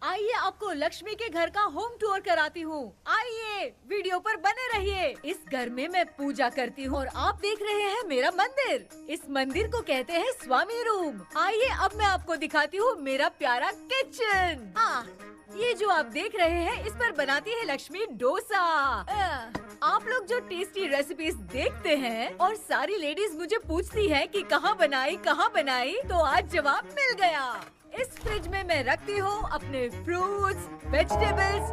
आइए आपको लक्ष्मी के घर का होम टूर कराती हूँ। आइए वीडियो पर बने रहिए। इस घर में मैं पूजा करती हूँ और आप देख रहे हैं मेरा मंदिर। इस मंदिर को कहते हैं स्वामी रूम। आइए अब मैं आपको दिखाती हूँ मेरा प्यारा किचन। ये जो आप देख रहे हैं इस पर बनाती है लक्ष्मी डोसा। आप लोग जो टेस्टी रेसिपीज देखते हैं और सारी लेडीज मुझे पूछती हैं कि कहाँ बनाई, तो आज जवाब मिल गया। इस फ्रिज में मैं रखती हूँ अपने फ्रूट्स, वेजिटेबल्स।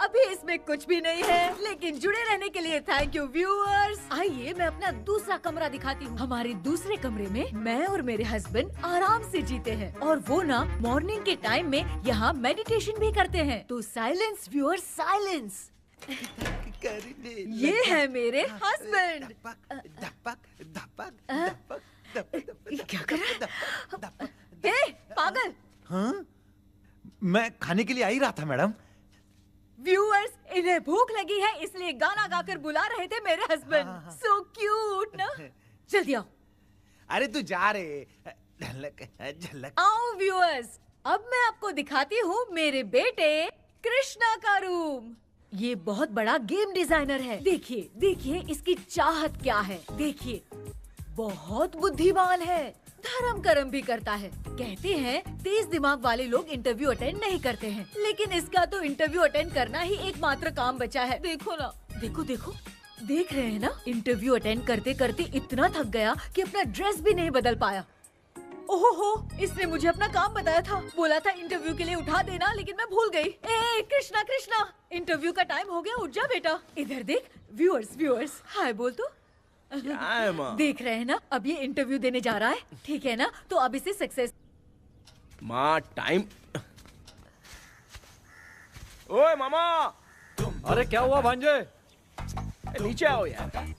अभी इसमें कुछ भी नहीं है, लेकिन जुड़े रहने के लिए थैंक यू व्यूअर्स। आइए मैं अपना दूसरा कमरा दिखाती हूँ। हमारे दूसरे कमरे में मैं और मेरे हस्बैंड आराम से जीते हैं और वो ना मॉर्निंग के टाइम में यहाँ मेडिटेशन भी करते हैं। तो साइलेंस व्यूअर्स, साइलेंस। ये है मेरे हस्बैंड। क्या कर रहा है? पागल। हाँ? मैं खाने के लिए आ ही रहा था मैडम। व्यूअर्स, इन्हें भूख लगी है इसलिए गाना गाकर बुला रहे थे मेरे हस्बैंड। सो क्यूट ना। जल्दी आओ। अरे तू जा रे। झलक। आओ व्यूअर्स, अब मैं आपको दिखाती हूँ मेरे बेटे कृष्णा का रूम। ये बहुत बड़ा गेम डिजाइनर है। देखिए देखिए इसकी चाहत क्या है। देखिए बहुत बुद्धिमान है, धर्म कर्म भी करता है। कहते हैं तेज दिमाग वाले लोग इंटरव्यू अटेंड नहीं करते हैं, लेकिन इसका तो इंटरव्यू अटेंड करना ही एकमात्र काम बचा है। देखो ना, देखो देखो, देख रहे हैं ना, इंटरव्यू अटेंड करते करते इतना थक गया कि अपना ड्रेस भी नहीं बदल पाया। ओहो, इसने मुझे अपना काम बताया था, बोला था इंटरव्यू के लिए उठा देना, लेकिन मैं भूल गई। ए कृष्णा कृष्णा, इंटरव्यू का टाइम हो गया, उठ जा बेटा। इधर देख। व्यूअर्स हाय बोल तो। देख रहे हैं ना, अब ये इंटरव्यू देने जा रहा है, ठीक है ना? तो अब इसे सक्सेस। माँ टाइम। ओए मामा। अरे क्या हुआ भांजे? नीचे आओ यार।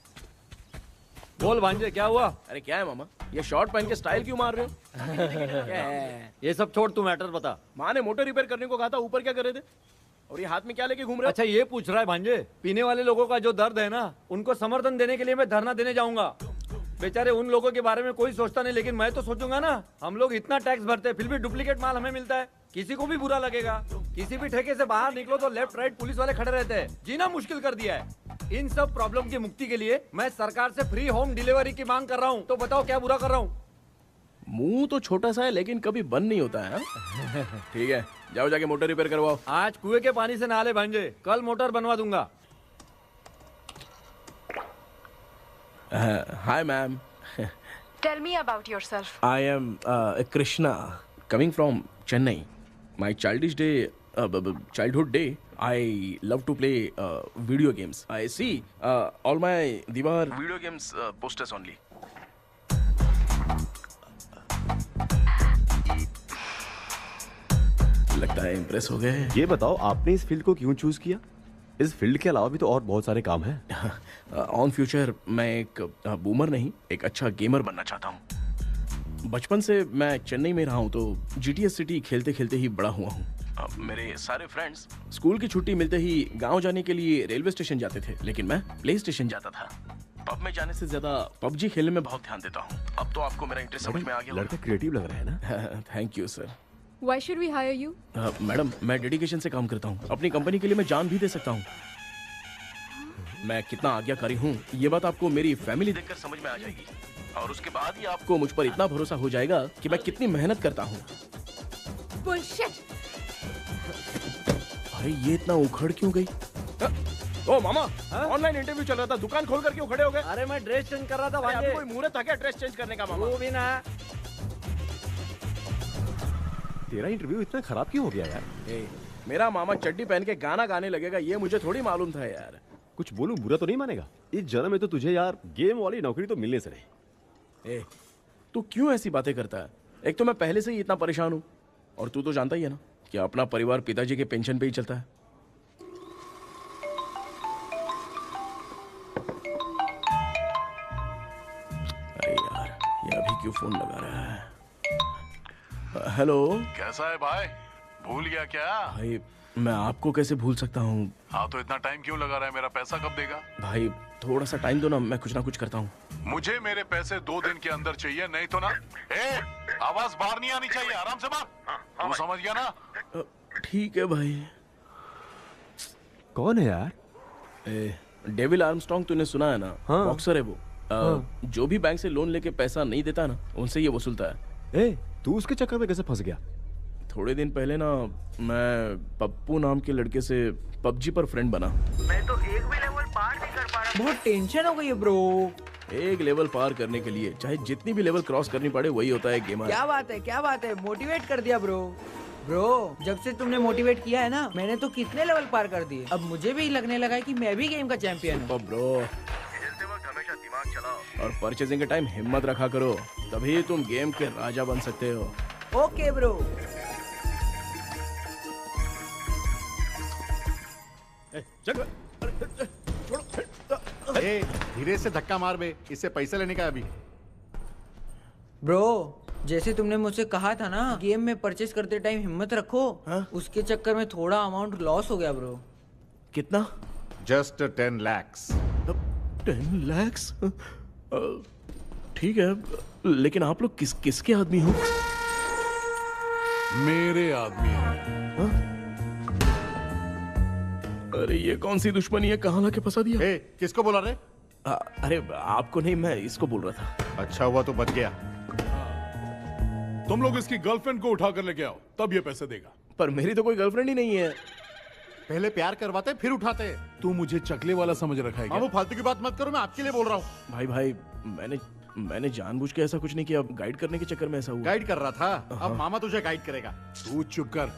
बोल भांजे क्या हुआ? अरे क्या है मामा, ये शॉर्ट पहन के स्टाइल क्यों मार रहे हो? क्या है? ये सब छोड़, तू मैटर बता। माँ ने मोटर रिपेयर करने को कहा था, ऊपर क्या कर रहे थे? और ये हाथ में क्या लेके घूम रहे हो? अच्छा ये पूछ रहा है भांजे, पीने वाले लोगों का जो दर्द है ना, उनको समर्थन देने के लिए मैं धरना देने जाऊंगा। बेचारे उन लोगों के बारे में कोई सोचता नहीं, लेकिन मैं तो सोचूंगा ना। हम लोग इतना टैक्स भरते हैं, फिर भी डुप्लीकेट माल हमें मिलता है, किसी को भी बुरा लगेगा। किसी भी ठेके से बाहर निकलो तो लेफ्ट राइट पुलिस वाले खड़े रहते हैं, जीना मुश्किल कर दिया है। इन सब प्रॉब्लम की मुक्ति के लिए मैं सरकार से फ्री होम डिलीवरी की मांग कर रहा हूँ। तो बताओ क्या बुरा कर रहा हूँ? मुंह तो छोटा सा है लेकिन कभी बंद नहीं होता है। ठीक है, जाओ जाके मोटर रिपेयर करवाओ। आज कुएं के पानी से नहा ले भांजे, कल मोटर बनवा दूंगा। Hi ma'am. Tell me about yourself. I am Krishna, coming from Chennai. My childhood day, I love to play video games. I see all my Diwar video games posters only. लगता है impress हो गए। ये बताओ आपने इस field को क्यों चूज किया? इस फील्ड के अलावा भी तो और बहुत सारे काम हैं। ऑन फ्यूचर मैं एक बूमर नहीं, एक अच्छा गेमर बनना चाहता हूँ। बचपन से मैं चेन्नई में रहा हूँ, तो जीटीएस सिटी खेलते खेलते ही बड़ा हुआ हूँ। मेरे सारे फ्रेंड्स स्कूल की छुट्टी मिलते ही गांव जाने के लिए रेलवे स्टेशन जाते थे, लेकिन मैं प्ले स्टेशन जाता था। पब में जाने से ज्यादा पबजी खेलने में बहुत ध्यान देता हूँ। अब तो आपको मेरा इंटरेस्ट समझ में आ गया। लड़का क्रिएटिव लग रहा है ना। Thank you sir. Why should we hire you? Madam मैं डेडिकेशन से काम करता हूँ, अपनी कंपनी के लिए मैं जान भी दे सकता हूँ। मैं कितना आज्ञाकारी हूँ ये बात आपको मेरी फैमिली देखकर समझ में आ जाएगी, और उसके बाद ही आपको मुझ पर इतना भरोसा हो जाएगा कि मैं कितनी मेहनत करता हूँ। बुलशिट। अरे ये इतना उखड़ क्यों गई? ओ मामा, ऑनलाइन इंटरव्यू चल रहा था, दुकान खोल कर क्यों खड़े हो गए? अरे मैं ड्रेस चेंज कर रहा था भांजे। कोई मुहूर्त था क्या ड्रेस चेंज करने का मामा? वो भी ना। तेरा इंटरव्यू इतना खराब क्यों हो गया यार? ए, मेरा मामा चड्डी पहन के गाना गाने लगेगा ये मुझे थोड़ी मालूम था यार। कुछ बोलूं बुरा तो नहीं मानेगा? इस जन्म में तो तुझे यार गेम वाली नौकरी तो मिलने से रही। ए, तू क्यों ऐसी बातें करता है? एक तो मैं पहले से ही इतना परेशान हूँ और तू तो जानता ही है ना कि अपना परिवार पिताजी के पेंशन पे ही चलता है। अरे यार ये अभी क्यों फोन लगा रहा है? हेलो कैसा है भाई? भूल गया क्या? भाई, मैं आपको कैसे भूल सकता हूँ? हाँ तो इतना टाइम क्यों लगा रहा है? मेरा पैसा कब देगा? भाई थोड़ा सा टाइम दो ना कुछ करता हूँ। मुझे मेरे पैसे 2 दिन के अंदर चाहिए, नहीं तो ना आवाज बाहर नहीं आनी चाहिए। आराम से बात, तू समझ गया ना? ठीक है भाई। कौन है यार? डेविल आर्मस्ट्रॉन्ग तूने सुना है ना? हाँ। बॉक्सर है वो। जो भी बैंक से लोन लेके पैसा नहीं देता ना उनसे ये वसूलता है। तू उसके चक्कर में कैसे फंस गया? थोड़े दिन पहले ना मैं पप्पू नाम के लड़के से पबजी पर फ्रेंड बना। मैं तो एक भी लेवल पार नहीं कर पा रहा। बहुत टेंशन हो गई है ब्रो। एक लेवल पार करने के लिए चाहे जितनी भी लेवल क्रॉस करनी पड़े वही होता है गेमर। क्या बात है, मोटिवेट कर दिया ब्रो। जब से तुमने मोटिवेट किया है ना मैंने तो कितने लेवल पार कर दिए। अब मुझे भी लगने लगा है कि मैं भी गेम का चैंपियन हूँ। ब्रो खेलते वक्त हमेशा दिमाग चलाओ और परचेजिंग के टाइम हिम्मत रखा करो, तभी तुम गेम के राजा बन सकते हो। Okay bro. धीरे से धक्का मार बे, इससे पैसे लेने का अभी। ब्रो जैसे तुमने मुझसे कहा था ना गेम में परचेस करते टाइम हिम्मत रखो, उसके चक्कर में थोड़ा अमाउंट लॉस हो गया ब्रो। कितना? Just 10 lakhs। 10 lakhs? ठीक है, लेकिन आप लोग किसके आदमी हो? मेरे आदमी है। अरे ये कौन सी दुश्मनी है, कहाँ लाके फंसा दिया? किसको बोला रे? अरे आपको नहीं, मैं इसको बोल रहा था। अच्छा हुआ तो बच गया। तुम लोग इसकी गर्लफ्रेंड को उठा कर लेके आओ, तब ये पैसे देगा। पर मेरी तो कोई गर्लफ्रेंड ही नहीं है। पहले प्यार करवाते फिर उठाते। तू मुझे चकले वाला समझ रखा है क्या? वो फालतू की बात मत करो, मैं आपके लिए बोल रहा हूँ। भाई मैंने जानबूझ के ऐसा कुछ नहीं किया, गाइड करने के चक्कर में ऐसा हुआ। गाइड कर रहा था, अब मामा तुझे गाइड करेगा। तू चुप कर।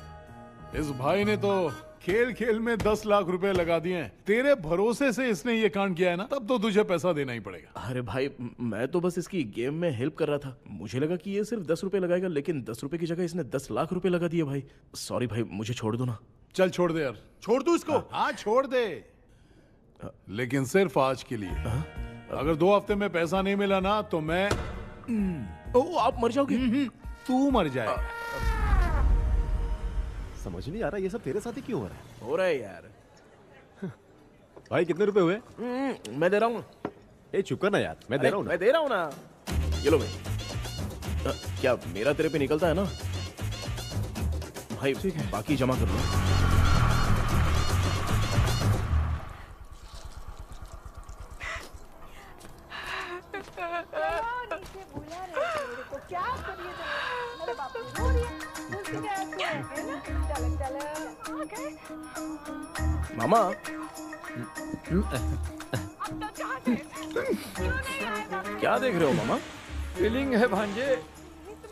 इस भाई ने तो खेल खेल में 10 लाख रुपए लगा दिए हैं। तेरे भरोसे से इसने ये कांड किया है ना, तब तो तुझे पैसा देना ही पड़ेगा। अरे भाई मैं तो बस इसकी गेम में हेल्प कर रहा था, मुझे लगा कि ये सिर्फ 10 रुपए लगाएगा, लेकिन 10 रुपए की जगह इसने 10 लाख रुपए लगा दिए। भाई सॉरी भाई, मुझे छोड़ दो ना। चल छोड़ दे यार। छोड़ दू इसको? हाँ छोड़ दे, लेकिन सिर्फ आज के लिए। अगर 2 हफ्ते में पैसा नहीं मिला ना तो मैं आप मर जाओगे। तू मर जाए। समझ नहीं आ रहा ये सब तेरे साथ ही क्यों हो रहा है? हो रहा है यार। भाई कितने रुपए हुए? मैं दे रहा हूँ। चुप कर ना यार, मैं दे रहा हूँ। मैं दे रहा हूँ ना। ये लो भाई। क्या मेरा तेरे पे निकलता है ना भाई? बाकी जमा कर लो। मामा क्या देख रहे हो मामा? फीलिंग है भांजे,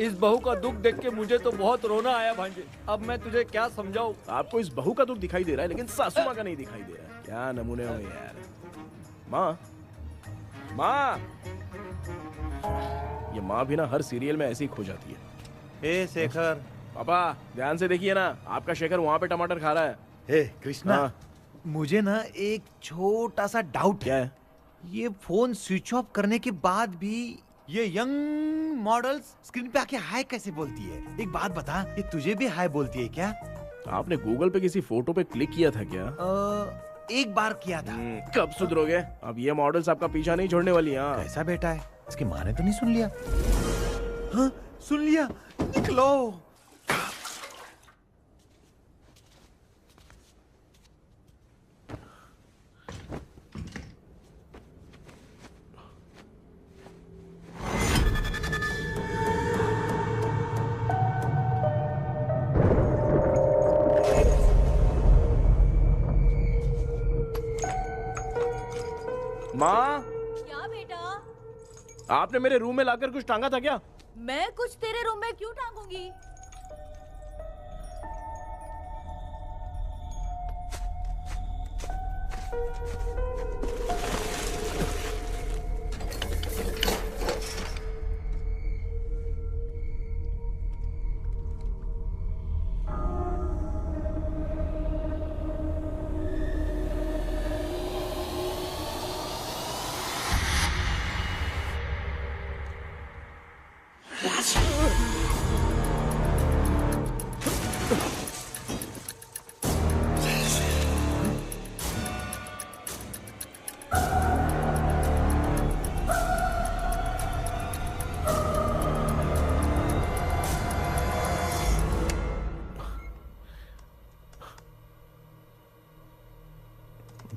इस बहू का दुख देख के मुझे तो बहुत रोना आया भांजे। अब मैं तुझे क्या समझाऊं? आपको इस बहू का दुख दिखाई दे रहा है लेकिन सासू माँ का नहीं दिखाई दे रहा है। क्या नमूने हो यार। माँ ये माँ भी ना हर सीरियल में ऐसी खो जाती है। शेखर। पापा ध्यान से देखिए ना, आपका शेखर वहाँ पे टमाटर खा रहा है। कृष्णा, मुझे ना एक छोटा सा डाउट क्या है? ये फोन स्विच ऑफ करने के बाद भी ये यंग मॉडल्स स्क्रीन पे आके हाय कैसे बोलती है? एक बात बता, ये तुझे भी हाय बोलती है क्या? आपने गूगल पे किसी फोटो पे क्लिक किया था क्या? एक बार किया था। कब सुधरोगे? अब ये मॉडल्स आपका पीछा नहीं छोड़ने वाली। हाँ कैसा बेटा है? इसकी माँ ने तो नहीं सुन लिया? हाँ सुन लिया। निकलो। माँ, क्या बेटा? आपने मेरे रूम में लाकर कुछ टांगा था क्या? मैं कुछ तेरे रूम में क्यों टांगूंगी?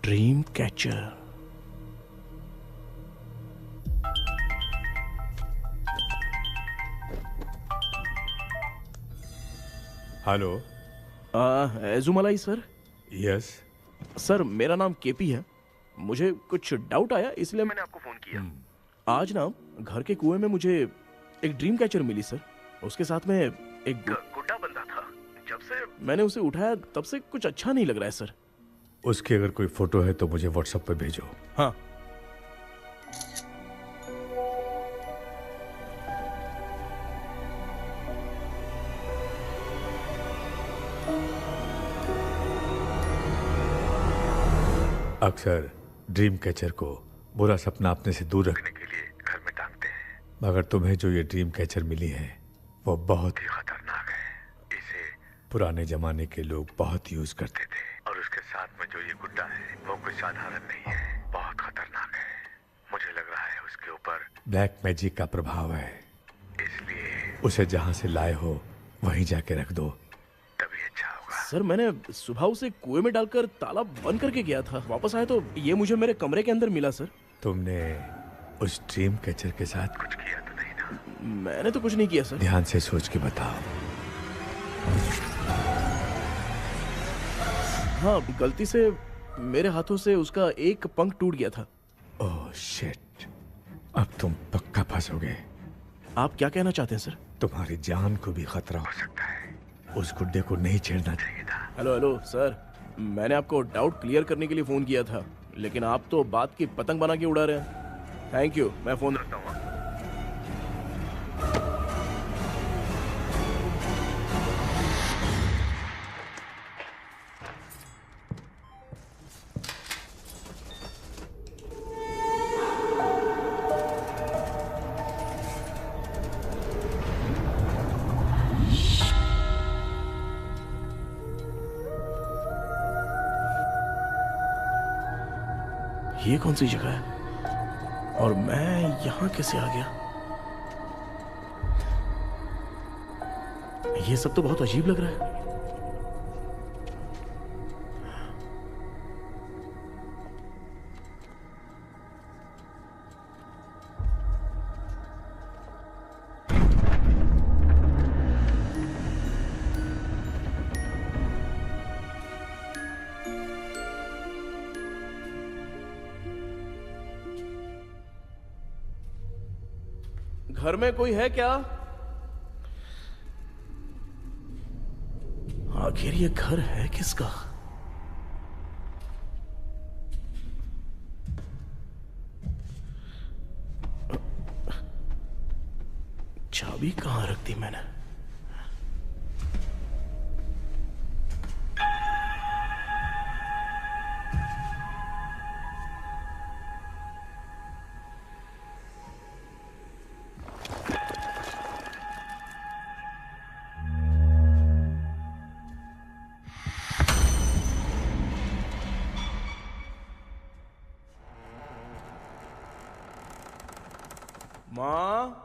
Dream catcher. Hello. Ezhumalai sir. Yes. Sir मेरा नाम केपी है। मुझे कुछ डाउट आया इसलिए मैंने आपको फोन किया। आज ना घर के कुएं में मुझे एक ड्रीम कैचर मिली सर। उसके साथ में एक गुड्डा बंदा था। जब से मैंने उसे उठाया तब से कुछ अच्छा नहीं लग रहा है सर। उसकी अगर कोई फोटो है तो मुझे व्हाट्सएप पे भेजो। हाँ। अक्सर ड्रीम कैचर को बुरा सपना अपने से दूर रखने के लिए घर में टांगते हैं, मगर तुम्हें जो ये ड्रीम कैचर मिली है वो बहुत ही खतरनाक है। इसे पुराने जमाने के लोग बहुत यूज करते थे और उसके साथ में जो ये गुड्डा है वो कोई साधारण नहीं है, बहुत खतरनाक है। मुझे लग रहा है उसके ऊपर ब्लैक मैजिक का प्रभाव है, इसलिए उसे जहां से लाए हो वहीं जाके रख दो, तभी अच्छा होगा। सर मैंने सुबह उसे कुएं में डालकर ताला बंद करके गया था। वापस आया तो ये मुझे मेरे कमरे के अंदर मिला सर। तुमने उस ड्रीम कैचर के साथ कुछ किया तो नहीं ना? मैंने तो कुछ नहीं किया सर। ध्यान से सोच के बताओ। हाँ, गलती से मेरे हाथों से उसका एक पंख टूट गया था। ओह शिट, अब तुम पक्का फंसोगे। आप क्या कहना चाहते हैं सर? तुम्हारी जान को भी खतरा हो सकता है। उस गुड्डे को नहीं छेड़ना चाहिए था। हेलो हेलो सर, मैंने आपको डाउट क्लियर करने के लिए फोन किया था, लेकिन आप तो बात की पतंग बना के उड़ा रहे हैं। थैंक यू, मैं फोन रखता हूँ। ये कौन सी जगह है और मैं यहां कैसे आ गया? ये सब तो बहुत अजीब लग रहा है। घर में कोई है क्या? आखिर ये घर है किसका? चाबी कहां रख दी मैंने? माँ,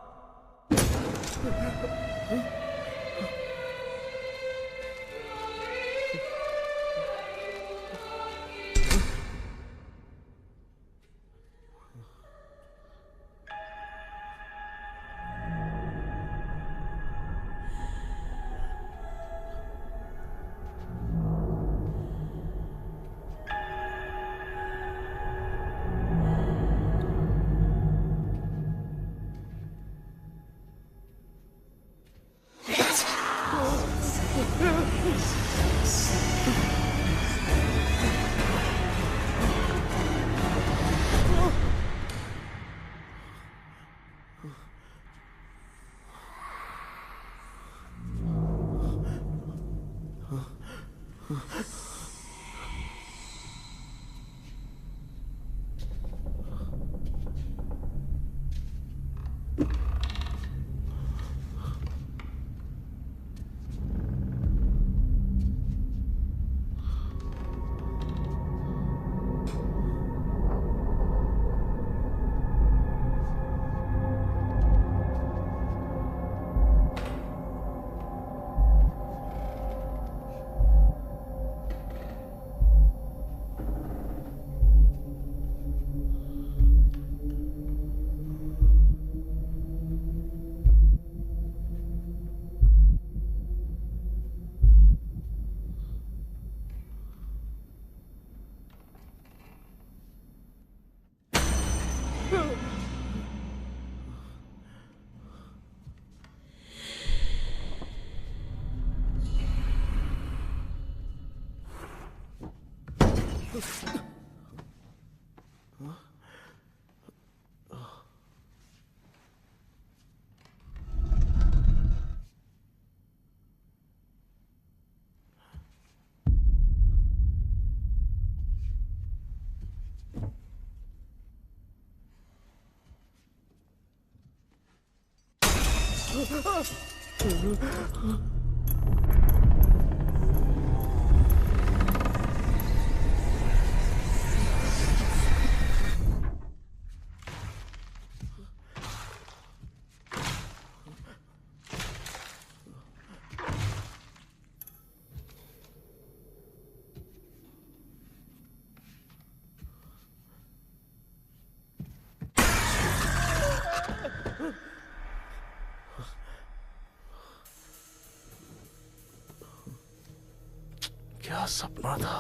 क्या सपना था?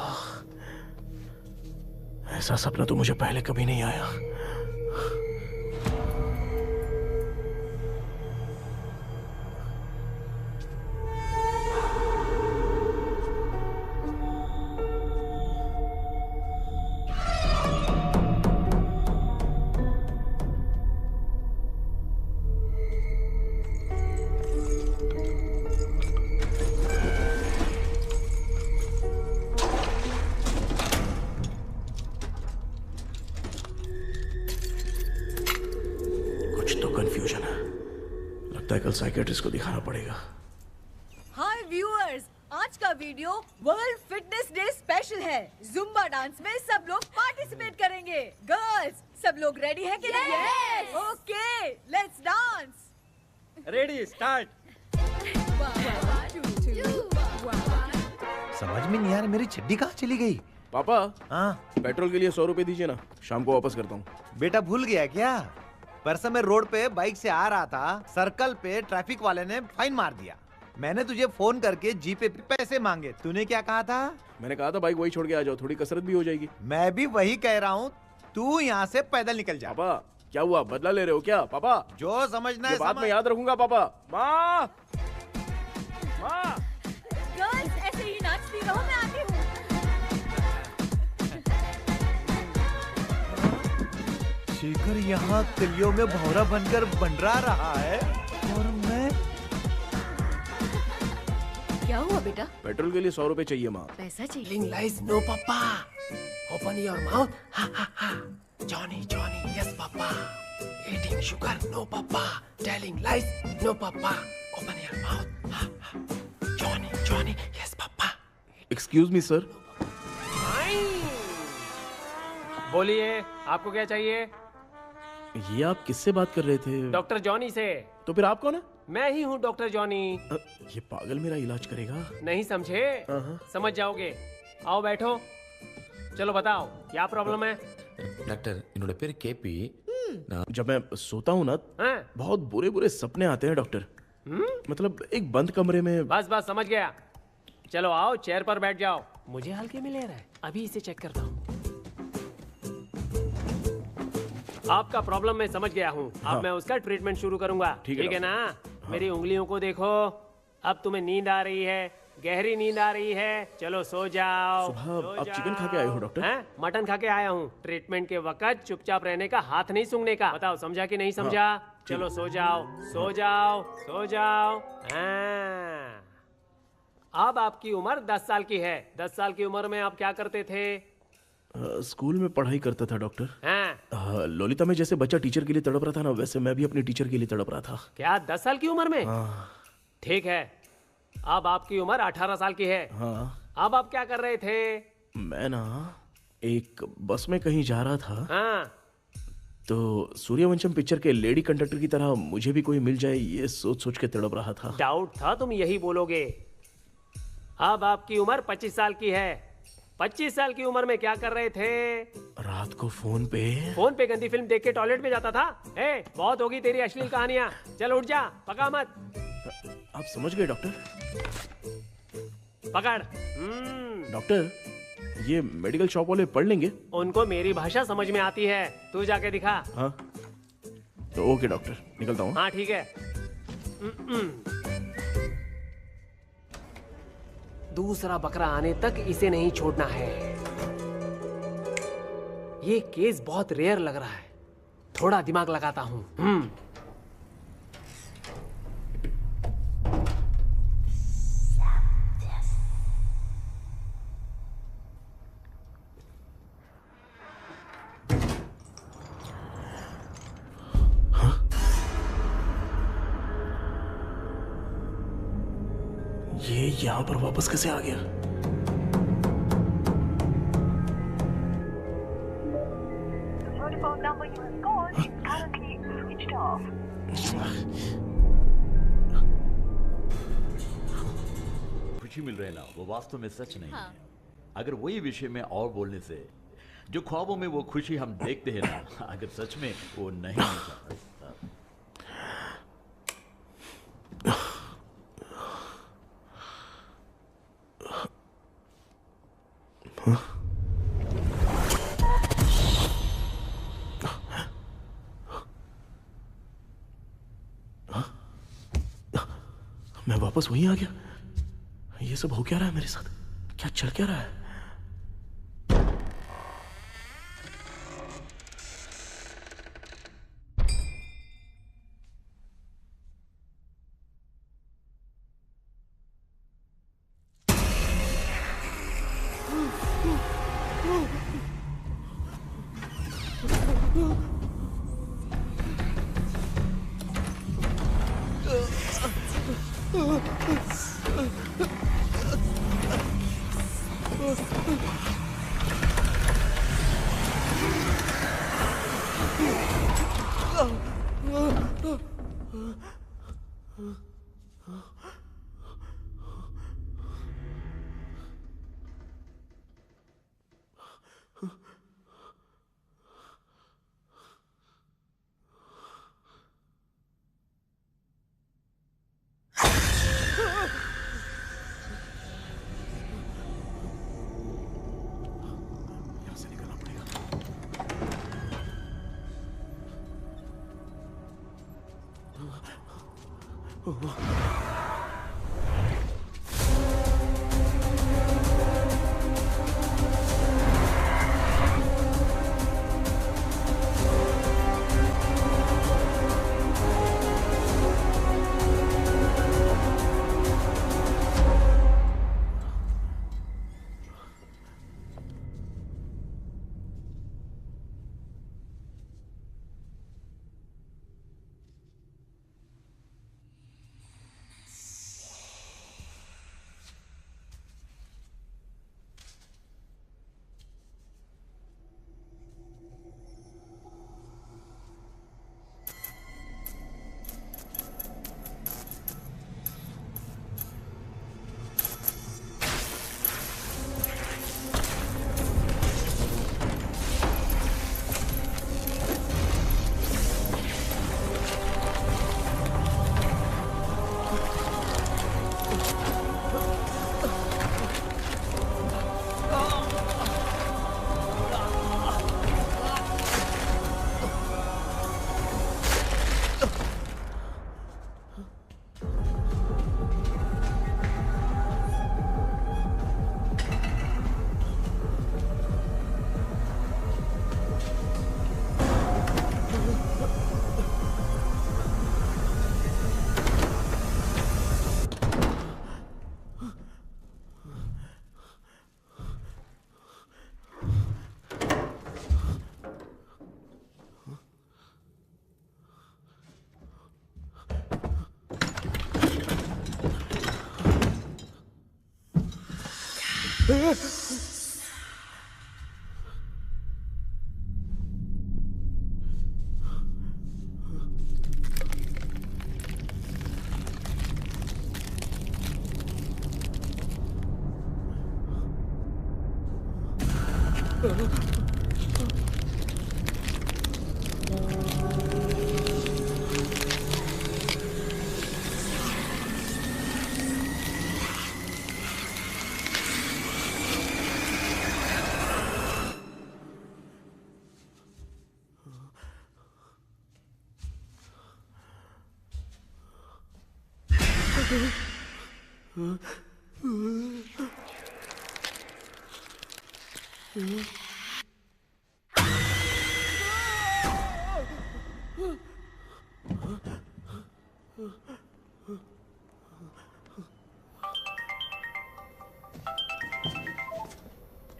ऐसा सपना तो मुझे पहले कभी नहीं आया। कंफ्यूजन है, लगता है कल साइकियाट्रिस्ट को दिखाना पड़ेगा। हाय व्यूअर्स, आज का video world fitness day special है। जुम्बा डांस में सब लोग पार्टिसिपेट करेंगे। गर्ल्स, सब लोग रेडी हैं कि नहीं? Yes! Okay, let's dance. Ready, start. समझ में नहीं आ रहा मेरी चड्डी कहाँ चली गई। पापा, हाँ पेट्रोल के लिए 100 रुपए दीजिए ना, शाम को वापस करता हूँ। बेटा भूल गया क्या? परसों मैं रोड पे बाइक से आ रहा था, सर्कल पे ट्रैफिक वाले ने फाइन मार दिया। मैंने तुझे फोन करके जीपे पे पैसे मांगे, तूने क्या कहा था? मैंने कहा था बाइक वही छोड़ के आ जाओ, थोड़ी कसरत भी हो जाएगी। मैं भी वही कह रहा हूँ, तू यहाँ से पैदल निकल जा। पापा क्या हुआ, बदला ले रहे हो क्या? पापा जो समझना है बात में याद रखूंगा। पापा, माँ माँ, गर्ल्स ऐसे ही नाचती रहो, मैं आती हूँ। शेखर यहाँ कलियों में भौरा बनकर बंडरा रहा है और मैं। क्या हुआ बेटा? पेट्रोल के लिए 100 रुपए चाहिए माँ। पैसा चाहिए? Telling lies, no papa. Open your mouth. Ha ha ha. Johnny, Johnny, yes papa. Eating sugar, no papa. Telling lies, no papa. Open your mouth. Ha ha. Johnny, Johnny, yes papa. Excuse me sir. बोलिए, आपको क्या चाहिए? ये आप किससे बात कर रहे थे? डॉक्टर जॉनी से। तो फिर आप कौन है? मैं ही हूँ डॉक्टर जॉनी। ये पागल मेरा इलाज करेगा? नहीं समझे? समझ जाओगे। आओ बैठो। चलो बताओ क्या प्रॉब्लम है? डॉक्टर इन्होंने पेर केपी जब मैं सोता हूँ ना, बहुत बुरे बुरे सपने आते हैं डॉक्टर। मतलब एक बंद कमरे में। बस बस समझ गया। चलो आओ, चेयर पर बैठ जाओ। मुझे हल्के में ले रहा है, अभी इसे चेक करता हूँ। आपका प्रॉब्लम मैं समझ गया हूँ। अब मैं उसका ट्रीटमेंट शुरू करूंगा। ठीक है ना? मेरी उंगलियों को देखो। अब तुम्हें नींद आ रही है, गहरी नींद आ रही है। चलो सो जाओ। सुबह आप चिकन खा के आए हो डॉक्टर? मटन खा के आया हूँ। ट्रीटमेंट के वक्त चुपचाप रहने का, हाथ नहीं सूंघने का। बताओ समझा कि नहीं समझा? चलो सो जाओ, सो जाओ, सो जाओ। अब आपकी उम्र 10 साल की है। 10 साल की उम्र में आप क्या करते थे? स्कूल में पढ़ाई करता था डॉक्टर। लोलिता में जैसे बच्चा टीचर के लिए तड़प रहा था ना, वैसे मैं भी अपनी टीचर के लिए तड़प रहा था। क्या 10 साल की उम्र में? ठीक है, अब आपकी उम्र 18 साल की है। अब आप क्या कर रहे थे? मैं ना एक बस में कहीं जा रहा था। तो सूर्यवंशम पिक्चर के लेडी कंडक्टर की तरह मुझे भी कोई मिल जाए, ये सोच सोच के तड़प रहा था। डाउट था तुम यही बोलोगे। अब आपकी उम्र 25 साल की है। 25 साल की उम्र में क्या कर रहे थे? रात को फोन पे गंदी फिल्म देख के टॉयलेट में जाता था। बहुत होगी तेरी अश्लील कहानियां। चल उठ जा, पका मत। आप समझ गए डॉक्टर? पकड़। डॉक्टर, ये मेडिकल शॉप वाले पढ़ लेंगे? उनको मेरी भाषा समझ में आती है। तू जाके दिखा। हाँ तो ओके डॉक्टर, निकलता हूँ। हाँ ठीक है। दूसरा बकरा आने तक इसे नहीं छोड़ना है। ये केस बहुत रेयर लग रहा है, थोड़ा दिमाग लगाता हूँ। ये यहाँ पर वापस कैसे आ गया? खुशी मिल रही ना, वो वास्तव में सच नहीं है। अगर वही विषय में और बोलने से जो ख्वाबों में वो खुशी हम देखते हैं ना, अगर सच में वो नहीं मिलता। मैं वापस वहीं आ गया। ये सब हो क्या रहा है मेरे साथ? क्या चल क्या रहा है?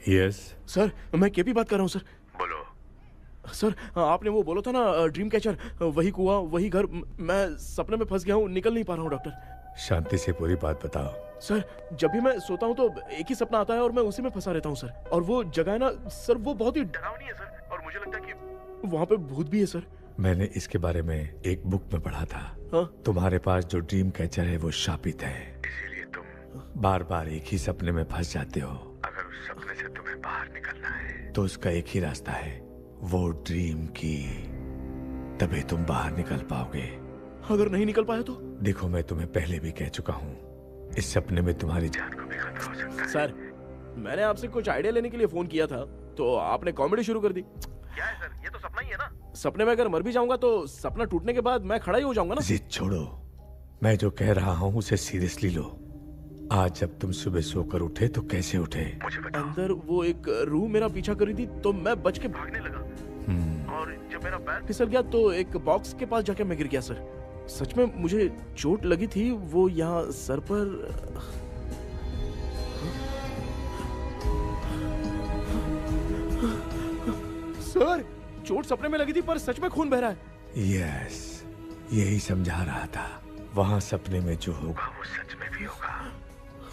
यस सर, मैं केपी बात कर रहा हूँ सर। बोलो सर, आपने वो बोला था ना ड्रीम कैचर, वही कुआं वही घर, मैं सपने में फंस गया हूँ, निकल नहीं पा रहा हूँ डॉक्टर। शांति से पूरी बात बताओ। सर जब भी मैं सोता हूँ तो एक ही सपना आता है और मैं उसी में फंसा रहता हूँ सर। और वो जगह है ना सर, वो बहुत ही डरावनी है सर, और मुझे लगता है कि वहाँ पे भूत भी है सर। मैंने इसके बारे में एक बुक में पढ़ा था। हाँ? तुम्हारे पास जो ड्रीम कैचर है वो शापित है, इसीलिए तुम बार बार एक ही सपने में फंस जाते हो। अगर उस सपने से तुम्हें बाहर निकलना है तो उसका एक ही रास्ता है, वो ड्रीम की, तभी तुम बाहर निकल पाओगे। अगर नहीं निकल पाया तो? देखो मैं तुम्हें पहले भी कह चुका हूँ, इस सपने में तुम्हारी जान को भी खतरा हो सकता है। सर मैंने आपसे कुछ आइडिया लेने के लिए फोन किया था तो आपने कॉमेडी शुरू कर दी। क्या है सर, ये तो सपना ही है ना। सपने में अगर मर भी जाऊंगा तो सपना टूटने के बाद मैं खड़ा ही हो जाऊंगा ना। जिद छोड़ो, मैं जो कह रहा हूँ उसे सीरियसली लो। आज जब तुम सुबह सोकर उठे तो कैसे उठे? अंदर वो एक रूह मेरा पीछा कर रही थी तो मैं बच के भागने लगा और जब मेरा पैर फिसल गया तो एक बॉक्स के पास जाके मैं गिर गया सर। सच में मुझे चोट लगी थी, वो यहाँ सर पर। सर चोट सपने में लगी थी पर सच में खून बह रहा है। यस, यही समझा रहा था। वहाँ सपने में जो होगा वो सच में भी होगा।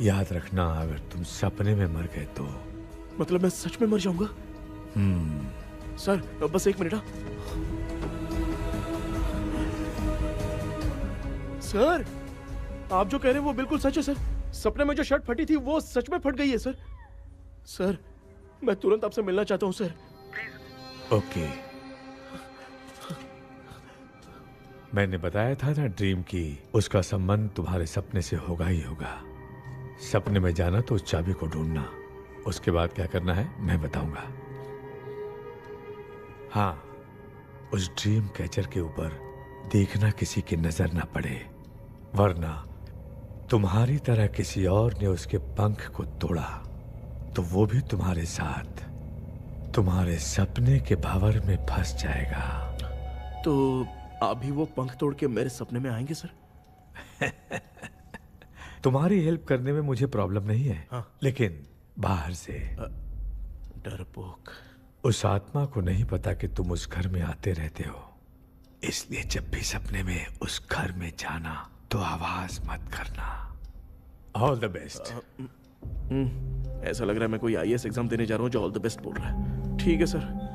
याद रखना, अगर तुम सपने में मर गए तो मतलब मैं सच में मर जाऊंगा? सर बस एक मिनट। सर आप जो कह रहे हैं वो बिल्कुल सच है सर। सपने में जो शर्ट फटी थी वो सच में फट गई है सर। सर मैं तुरंत आपसे मिलना चाहता हूँ सर। ओके, मैंने बताया था ना ड्रीम की, उसका संबंध तुम्हारे सपने से होगा ही होगा। सपने में जाना तो उस चाबी को ढूंढना, उसके बाद क्या करना है मैं बताऊंगा। हाँ, उस ड्रीम कैचर के ऊपर देखना किसी की नजर ना पड़े, वरना तुम्हारी तरह किसी और ने उसके पंख को तोड़ा तो वो भी तुम्हारे साथ तुम्हारे सपने के भंवर में फंस जाएगा। तो अभी वो पंख तोड़ के मेरे सपने में आएंगे सर? तुम्हारी हेल्प करने में मुझे प्रॉब्लम नहीं है। हाँ। लेकिन बाहर से डरपोक। उस आत्मा को नहीं पता कि तुम उस घर में आते रहते हो, इसलिए जब भी सपने में उस घर में जाना तो आवाज मत करना। All the best. ऐसा लग रहा है मैं कोई आईएएस एग्जाम देने जा रहा हूँ जो ऑल द बेस्ट बोल रहा है। ठीक है सर।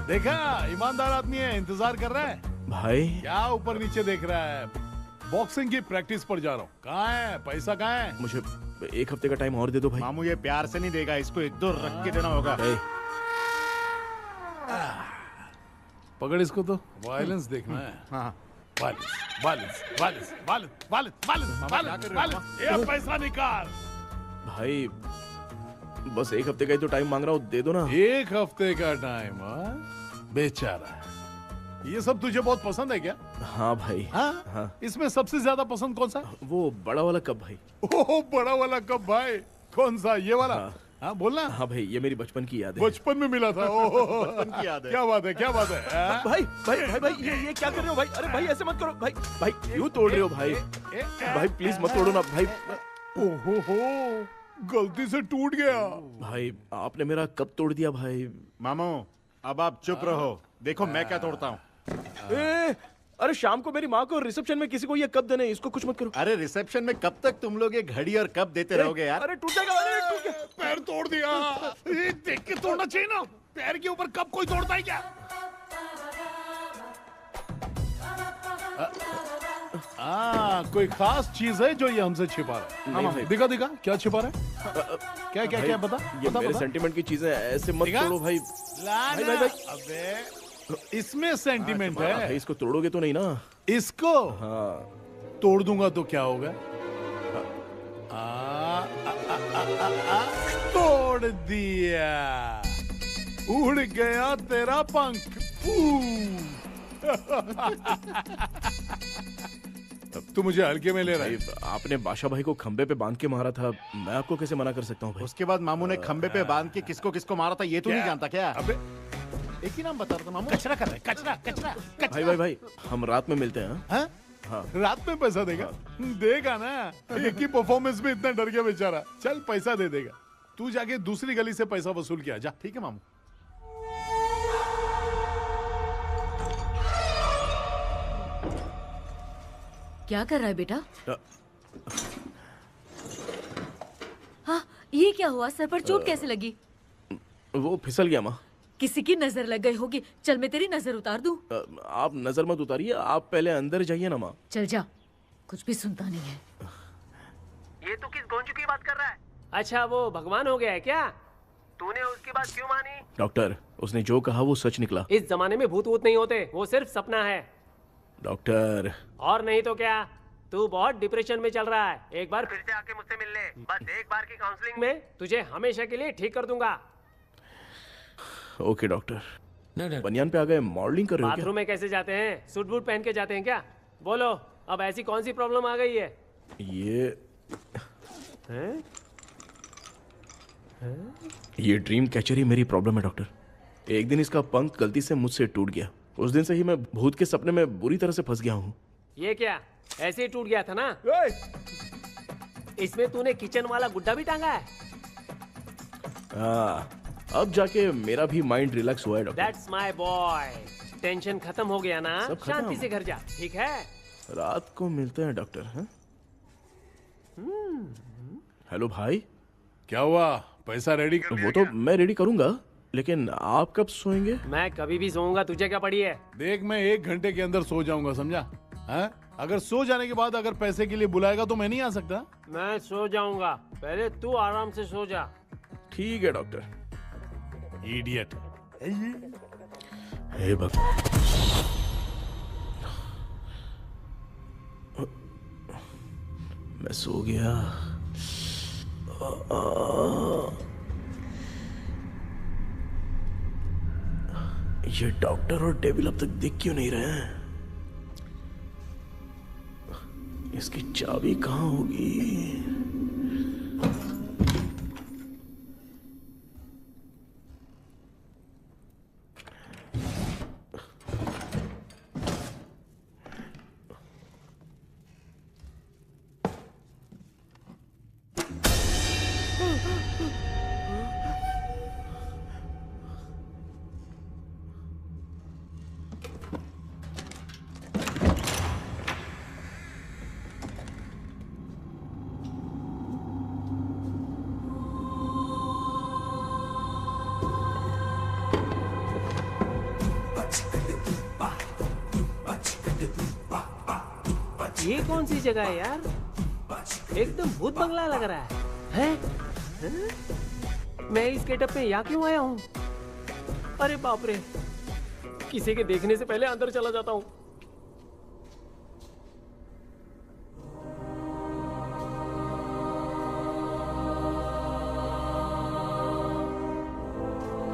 देखा, ईमानदार आदमी है, इंतजार कर रहा है। भाई क्या ऊपर नीचे देख रहा है? बॉक्सिंग की प्रैक्टिस पर जा रहा हूँ। कहाँ है पैसा? कहाँ है? मुझे एक हफ्ते का टाइम और दे दो भाई। मामू ये प्यार से नहीं देगा, इसको एक दो रख के देना होगा। पकड़ इसको तो, वायलेंस देखना है। हाँ, violence violence violence violence violence violence violence. ये पैसा निकाल भाई। बस एक हफ्ते का ही तो टाइम मांग रहा हूँ, दे दो ना। एक हफ्ते का टाइम? बेचारा, ये सब तुझे बहुत पसंद है क्या? हाँ भाई। हाँ? इसमें सबसे ज्यादा पसंद कौन सा? वो बड़ा वाला कप भाई। ओह, बड़ा वाला कप भाई। कौन सा? ये वाला? हाँ बोलना। हाँ भाई, ये मेरी बचपन की याद है। बचपन में मिला था। ओह, बचपन की याद है। क्या बात है, क्या बात है। भाई भाई भाई भाई ये क्या कर रहे हो भाई? अरे भाई ऐसे मत करो भाई। भाई क्यों तोड़ रहे हो भाई? भाई प्लीज मत तोड़ो ना भाई। ओहो, गलती से टूट गया। भाई आपने मेरा कप तोड़ दिया भाई। मामू अब आप चुप रहो, देखो मैं क्या तोड़ता हूँ। अरे शाम को मेरी माँ को रिसेप्शन में किसी को ये कप देने, इसको कुछ मत करो। अरे रिसेप्शन में कब तक तुम लोग ये घड़ी और कप देते रहोगे यार? अरे टूट जाएगा। अरे टूट गया। पैर तोड़ दिया। ये देख के तोड़ना चाहिए ना, पैर के ऊपर कप कोई तोड़ता है क्या? कोई खास चीज है जो ये हमसे छिपा रहा है? नहीं, दिखा दिखा, क्या छिपा रहा है? क्या क्या क्या बता? ये बता, मेरे बता। सेंटिमेंट की चीजें ऐसे मत दिखा? तोड़ो भाई। भाई भाई भाई, अबे इसमें सेंटिमेंट है। भाई इसको तोड़ोगे तो नहीं ना? इसको हाँ तोड़ दूंगा तो क्या होगा? तोड़ दिया, उड़ गया तेरा पंख। तू मुझे हल्के में ले रहा है। आपने बादशाह भाई को खंबे पे बांध के मारा था, मैं आपको कैसे मना कर सकता हूँ भाई? उसके बाद मामू ने खंबे पे बांध के किसको किसको मारा था ये तू नहीं जानता क्या? अबे एक ही नाम बता रहा था मामू। कचरा कर रहा है, कचरा कचरा भाई भाई भाई, हम रात में मिलते हैं। हाँ? हाँ। रात में पैसा देगा? देगा ना, एक ही परफॉर्मेंस में इतना डर गया बेचारा। चल पैसा दे देगा, तू जाके दूसरी गली से पैसा वसूल किया जा। ठीक है मामू। क्या कर रहा है बेटा? हाँ, ये क्या हुआ? सर पर चोट कैसे लगी? वो फिसल गया माँ। किसी की नजर लग गई होगी। चल मैं तेरी नजर उतार दूं। आप नजर मत उतारिए, आप पहले अंदर जाइए ना माँ। चल जा, कुछ भी सुनता नहीं है। ये तू किस गोंजू की बात कर रहा है? अच्छा, वो भगवान हो गया है क्या? तूने उसकी बात क्यों मानी? डॉक्टर, उसने जो कहा वो सच निकला। इस जमाने में भूत वूत नहीं होते, वो सिर्फ सपना है। डॉक्टर, और नहीं तो क्या, तू बहुत डिप्रेशन में चल रहा है। एक बार फिर से आके मुझसे मिल ले, बस एक बार की काउंसलिंग में तुझे हमेशा के लिए ठीक कर दूंगा। Okay doctor. बनियान पे आ गए, मॉडलिंग कर रहे हो क्या? बाथरूम में कैसे जाते हैं? सूट बूट पहन के जाते हैं क्या? बोलो, अब ऐसी कौन सी प्रॉब्लम आ गई है? ये ड्रीम कैचर ही मेरी प्रॉब्लम है डॉक्टर। एक दिन इसका पंख गलती से मुझसे टूट गया। उस दिन से ही मैं भूत के सपने में बुरी तरह से फंस गया हूँ। ये क्या, ऐसे ही टूट गया था ना? इसमें तूने किचन वाला गुड्डा भी टांगा है? अब जाके मेरा भी माइंड रिलैक्स हुआ है doctor. That's my boy. Tension खत्म हो गया ना? सब खत्म। शांति से घर जा, ठीक है? रात को मिलते हैं डॉक्टर। हाँ? हेलो भाई, क्या हुआ? पैसा रेडी कर? वो तो मैं रेडी करूंगा, लेकिन आप कब सोएंगे? मैं कभी भी सोऊंगा, तुझे क्या पड़ी है? देख, मैं 1 घंटे के अंदर सो जाऊंगा, समझा? हाँ? अगर सो जाने के बाद अगर पैसे के लिए बुलाएगा तो मैं नहीं आ सकता। मैं सो जाऊंगा, पहले तू आराम से सो जा। ठीक है डॉक्टर। इडियट। हे भगवान, मैं सो गया। ये डॉक्टर और डेविल अब तक दिख क्यों नहीं रहे हैं? इसकी चाबी कहाँ होगी? ये कौन सी जगह है यार? एकदम भूत बंगला लग रहा है। हैं? मैं इस गेटअप में यहाँ क्यों आया हूँ? अरे बाप रे, किसी के देखने से पहले अंदर चला जाता हूँ।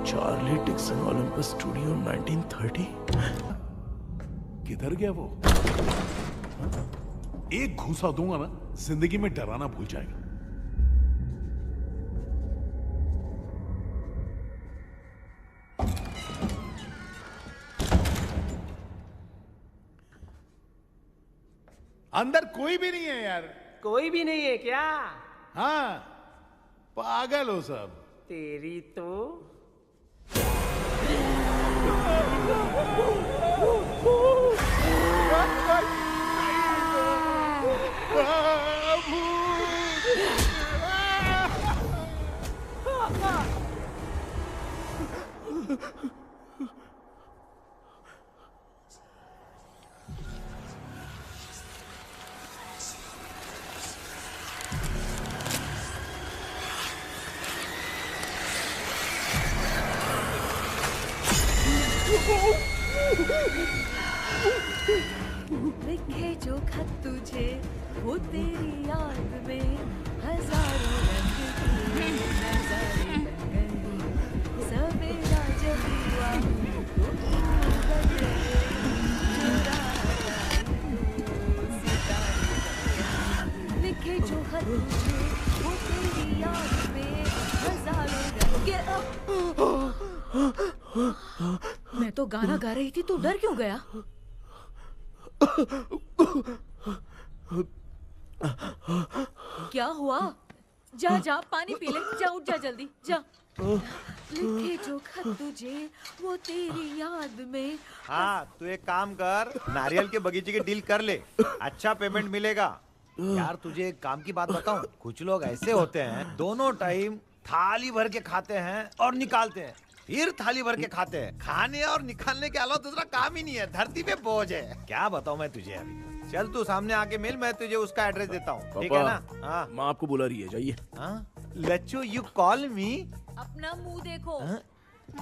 Charlie Dixon Olympus studio 1930। किधर गया वो? एक घूसा दूंगा ना, जिंदगी में डराना भूल जाएगा। अंदर कोई भी नहीं है यार। कोई भी नहीं है क्या? हाँ, पागल हो सब। तेरी तो लिखे जो खत तुझे वो तेरी याद में हजारों रंग की नजारे बन गए। सवेरा जब हुआ तो बन गए, चुराया तो सितारे। लिखे जो खत तुझे वो तेरी याद में हजारों रंग के। मैं तो गाना गा रही थी, तू डर क्यों गया? क्या हुआ? जा जा पानी पी ले, जा उठ जा जल्दी जा। लिखे जो खत तुझे वो तेरी याद में। हाँ तू एक काम कर, नारियल के बगीचे की डील कर ले, अच्छा पेमेंट मिलेगा। यार तुझे एक काम की बात बताऊं, कुछ लोग ऐसे होते हैं दोनों टाइम थाली भर के खाते हैं और निकालते हैं, फिर थाली भर के खाते हैं। खाने और निकालने के अलावा दूसरा काम ही नहीं है, धरती पे बोझ है। क्या बताऊं मैं तुझे अभी। चल तू सामने आके मिल, मैं तुझे उसका एड्रेस देता हूँ, ठीक है ना? हाँ माँ आपको बुला रही है, जाइए। लच्चू यू कॉल मी? अपना मुंह देखो।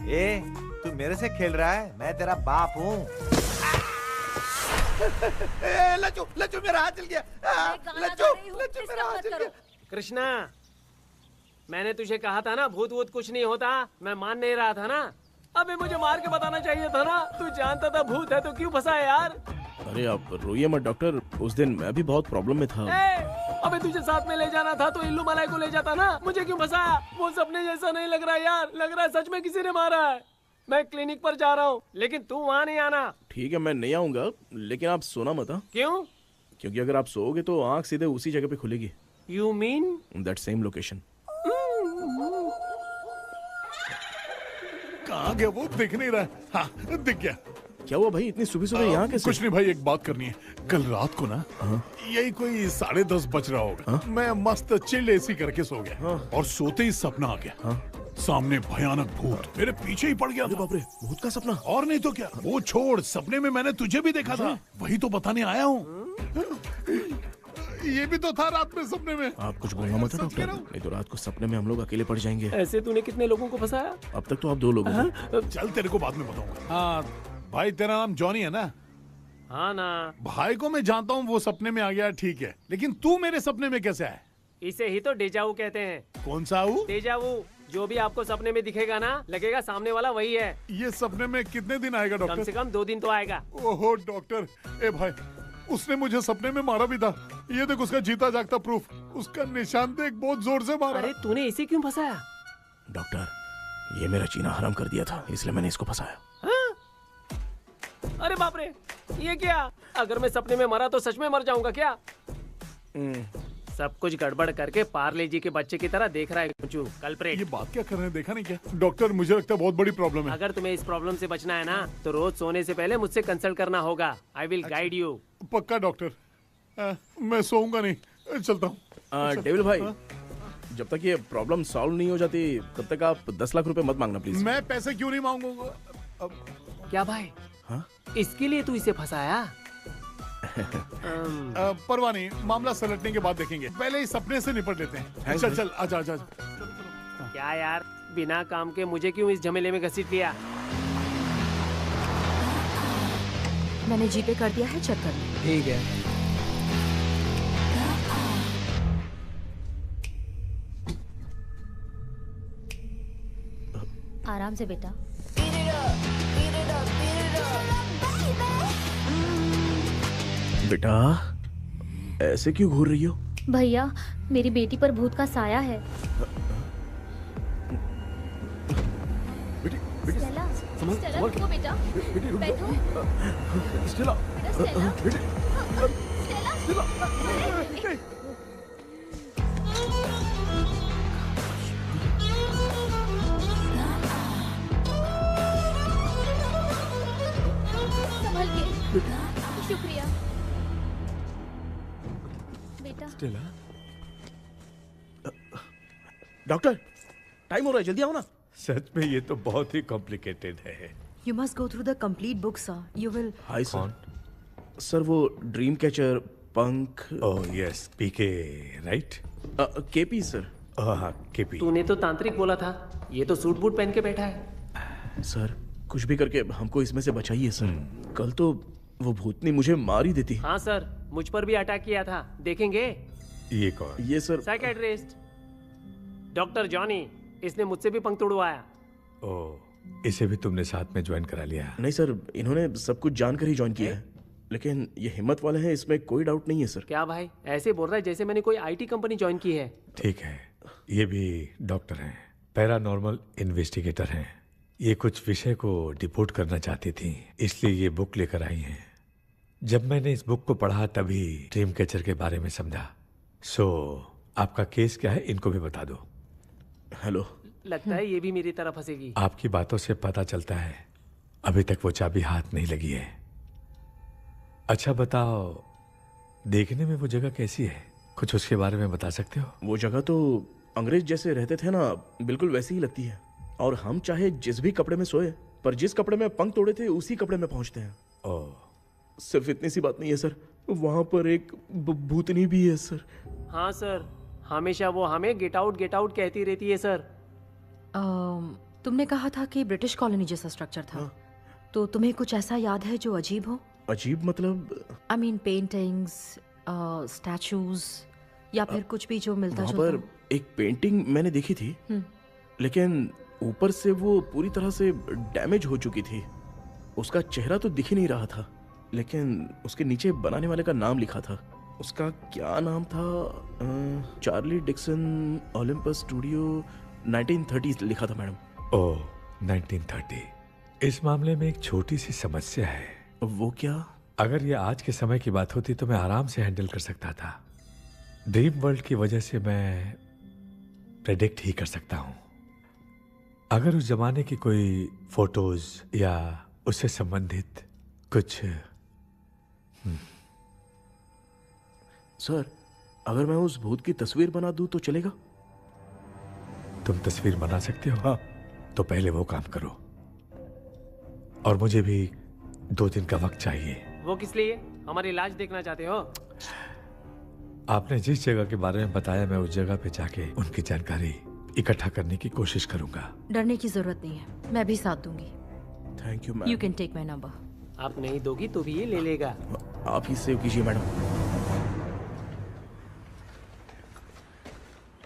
ए तू मेरे से खेल रहा है? मैं तेरा बाप हूँ। लच्चू लच्चू मेरा हाथ चल गया। लच्चू लच्चू मेरा हाथ चल गया। कृष्णा, मैंने तुझे कहा था ना भूत वूत कुछ नहीं होता, मैं मान नहीं रहा था ना। अबे मुझे मार के बताना चाहिए था ना, तू जानता था भूत है तो क्यों फंसा है यार? अरे आप रोइए मत डॉक्टर, उस दिन मैं भी बहुत प्रॉब्लम में था। अबे तुझे साथ में ले जाना था तो इल्लू मलाई को ले जाता ना, मुझे क्यों फंसाया? वो सपने जैसा नहीं लग रहा यार, लग रहा है सच में किसी ने मारा है। मैं क्लिनिक पर जा रहा हूँ, लेकिन तू वहाँ नहीं आना। ठीक है मैं नहीं आऊंगा, लेकिन आप सोना मत। क्यों? क्योंकि अगर आप सोओगे तो आंख सीधे उसी जगह पे खुलेगी। You mean that same location. कहाँ गया वो? दिख नहीं रहा है। हाँ दिख गया। क्या हुआ भाई, इतनी सुबह सुबह यहाँ कैसे? कुछ नहीं भाई, एक बात करनी है। कल रात को ना यही कोई 10:30 बज रहा होगा, मैं मस्त चिल्ड एसी करके सो गया और सोते ही सपना आ गया। सामने भयानक भूत मेरे पीछे ही पड़ गया। बाप रे, भूत का सपना? और नहीं तो क्या। वो छोड़, सपने में मैंने तुझे भी देखा था, वही तो बताने आया हूँ। ये भी तो था रात में सपने में। आप कुछ बोलना मत डॉक्टर, नहीं तो रात को सपने में हम लोग अकेले पड़ जाएंगे। ऐसे तूने कितने लोगों को फंसाया? अब तक तो आप 2 लोगों को। चल तेरे को बाद में बताऊंगा। हाँ भाई, तेरा नाम जॉनी है ना? हाँ ना। भाई को मैं जानता हूँ, वो सपने में आ गया, ठीक है, लेकिन तू मेरे सपने में कैसे आया? इसे ही तो डेजावू कहते हैं। कौन सा हूँ? डेजावू। जो भी आपको सपने में दिखेगा ना, लगेगा सामने वाला वही है। ये सपने में कितने दिन आएगा डॉक्टर? कम से कम 2 दिन तो आएगा। ओहो डॉक्टर, ए भाई उसने मुझे सपने में मारा भी था। ये देख उसका जीता जागता प्रूफ, उसका निशान देख, बहुत जोर से मारा। अरे तूने इसे क्यों फंसाया? डॉक्टर, ये मेरा जीना हराम कर दिया था, इसलिए मैंने इसको फंसाया। अरे बाप रे, ये क्या? अगर मैं सपने में मरा तो सच में मर जाऊंगा क्या? सब कुछ गड़बड़ करके पार्ले जी के बच्चे की तरह देख रहा है कुचू, कल्प्रेट। ये बात क्या कर रहे हैं, देखा नहीं क्या? डॉक्टर मुझे लगता है बहुत बड़ी प्रॉब्लम है। अगर तुम्हें इस प्रॉब्लम से बचना है ना, तो रोज सोने से पहले मुझसे कंसल्ट करना होगा। I will guide you. पक्का डॉक्टर, मैं सोऊंगा नहीं, चलता हूँ। डेविल भाई, जब तक ये प्रॉब्लम सॉल्व नहीं हो जाती तब तक आप 10 लाख रुपए मत मांगना प्लीज। मैं पैसे क्यों नहीं मांगूंगा? क्या भाई? हाँ? इसके लिए तू इसे फंसाया? परवाह नहीं, मामला सलटने के बाद देखेंगे, पहले इस सपने से निपट लेते हैं। चल चल, आजा आजा। क्या यार, बिना काम के मुझे क्यों इस झमेले में घसीट लिया? मैंने जीपे कर दिया है, चेक कर लो। ठीक है। आराम से बेटा। बेटा ऐसे क्यों घूर रही हो? भैया, मेरी बेटी पर भूत का साया है। स्टेला, स्टेला रुको बेटा, बैठो। स्टेला, संभल के। शुक्रिया बेटा। डॉक्टर, टाइम हो रहा है, जल्दी आओ ना। सच में ये तो बहुत ही कॉम्प्लिकेटेड है। You must go through the complete book, sir. You will. Hi sir. Sir वो ड्रीम कैचर, पंख। ओह यस, पीके राइट? KP sir. हाँ केपी। तूने तो तांत्रिक बोला था, ये तो सूट बूट पहन के बैठा है। सर कुछ भी करके हमको इसमें से बचाइए सर। कल तो वो भूतनी मुझे मार ही देती। हाँ सर, मुझ पर भी अटैक किया था, देखेंगे? ये कौन? ये सर साइकेट्रिस्ट डॉक्टर जॉनी, इसने मुझसे भी पंख तोड़वाया। ओह, इसे भी तुमने साथ में ज्वाइन करा लिया? नहीं सर, इन्होंने सब कुछ जानकर ही ज्वाइन किया है, लेकिन ये हिम्मत वाले हैं, इसमें कोई डाउट नहीं है सर। क्या भाई, ऐसे बोल रहा है जैसे मैंने कोई आईटी कंपनी ज्वाइन की है। ठीक है, ये भी डॉक्टर हैं, पैरानॉर्मल इन्वेस्टिगेटर हैं। ये कुछ विषय को डिपोर्ट करना चाहती थी, इसलिए ये बुक लेकर आई हैं। जब मैंने इस बुक को पढ़ा तभी ड्रीम कैचर के बारे में समझा। सो आपका केस क्या है, इनको भी बता दो। हेलो। लगता है ये भी मेरी तरह फंसेगी। आपकी बातों से पता चलता है अभी तक वो चाबी हाथ नहीं लगी है। अच्छा बताओ, देखने में वो जगह कैसी है, कुछ उसके बारे में बता सकते हो? वो जगह तो अंग्रेज जैसे रहते थे ना, बिल्कुल वैसी ही लगती है। और हम चाहे जिस भी कपड़े में सोए, पर जिस कपड़े में पंख तोड़े थे उसी कपड़े में पहुंचते हैं। सिर्फ इतनी सी बात नहीं है सर, वहां पर एक भूतनी भी है सर। हाँ सर, हमेशा वो हमें गेट आउट कहती रहती है सर। तुमने कहा था कि ब्रिटिश कॉलोनी जैसा स्ट्रक्चर था। तो तुम्हें कुछ ऐसा याद है जो अजीब हो? अजीब मतलब? आई मीन पेंटिंग्स, स्टैचूज या फिर कुछ भी जो मिलता वहाँ जुलता। पर एक पेंटिंग मैंने देखी थी, लेकिन ऊपर से वो पूरी तरह से डैमेज हो चुकी थी। उसका चेहरा तो दिख ही नहीं रहा था, लेकिन उसके नीचे बनाने वाले का नाम लिखा था। उसका क्या नाम था? चार्ली डिक्सन ओलंपस स्टूडियो 1930 लिखा था मैडम। ओह 1930। इस मामले में एक छोटी सी समस्या है। वो क्या? अगर ये आज के समय की बात होती तो मैं आराम से हैंडल कर सकता था। ड्रीम वर्ल्ड की वजह से मैं प्रेडिक्ट ही कर सकता हूं। अगर उस जमाने की कोई फोटोज या उससे संबंधित कुछ। सर, अगर मैं उस भूत की तस्वीर बना दूं तो चलेगा? तुम तस्वीर बना सकते हो? हाँ। तो पहले वो काम करो, और मुझे भी 2 दिन का वक्त चाहिए। वो किस लिए? हमारी इलाज देखना चाहते हो? आपने जिस जगह के बारे में बताया, मैं उस जगह पे जाके उनकी जानकारी इकट्ठा करने की कोशिश करूंगा। डरने की जरूरत नहीं है, मैं भी साथ दूंगी। Thank you ma'am. You can take my number. आप नहीं दोगी तो भी ये ले लेगा। आप ही सेव कीजिए मैडम।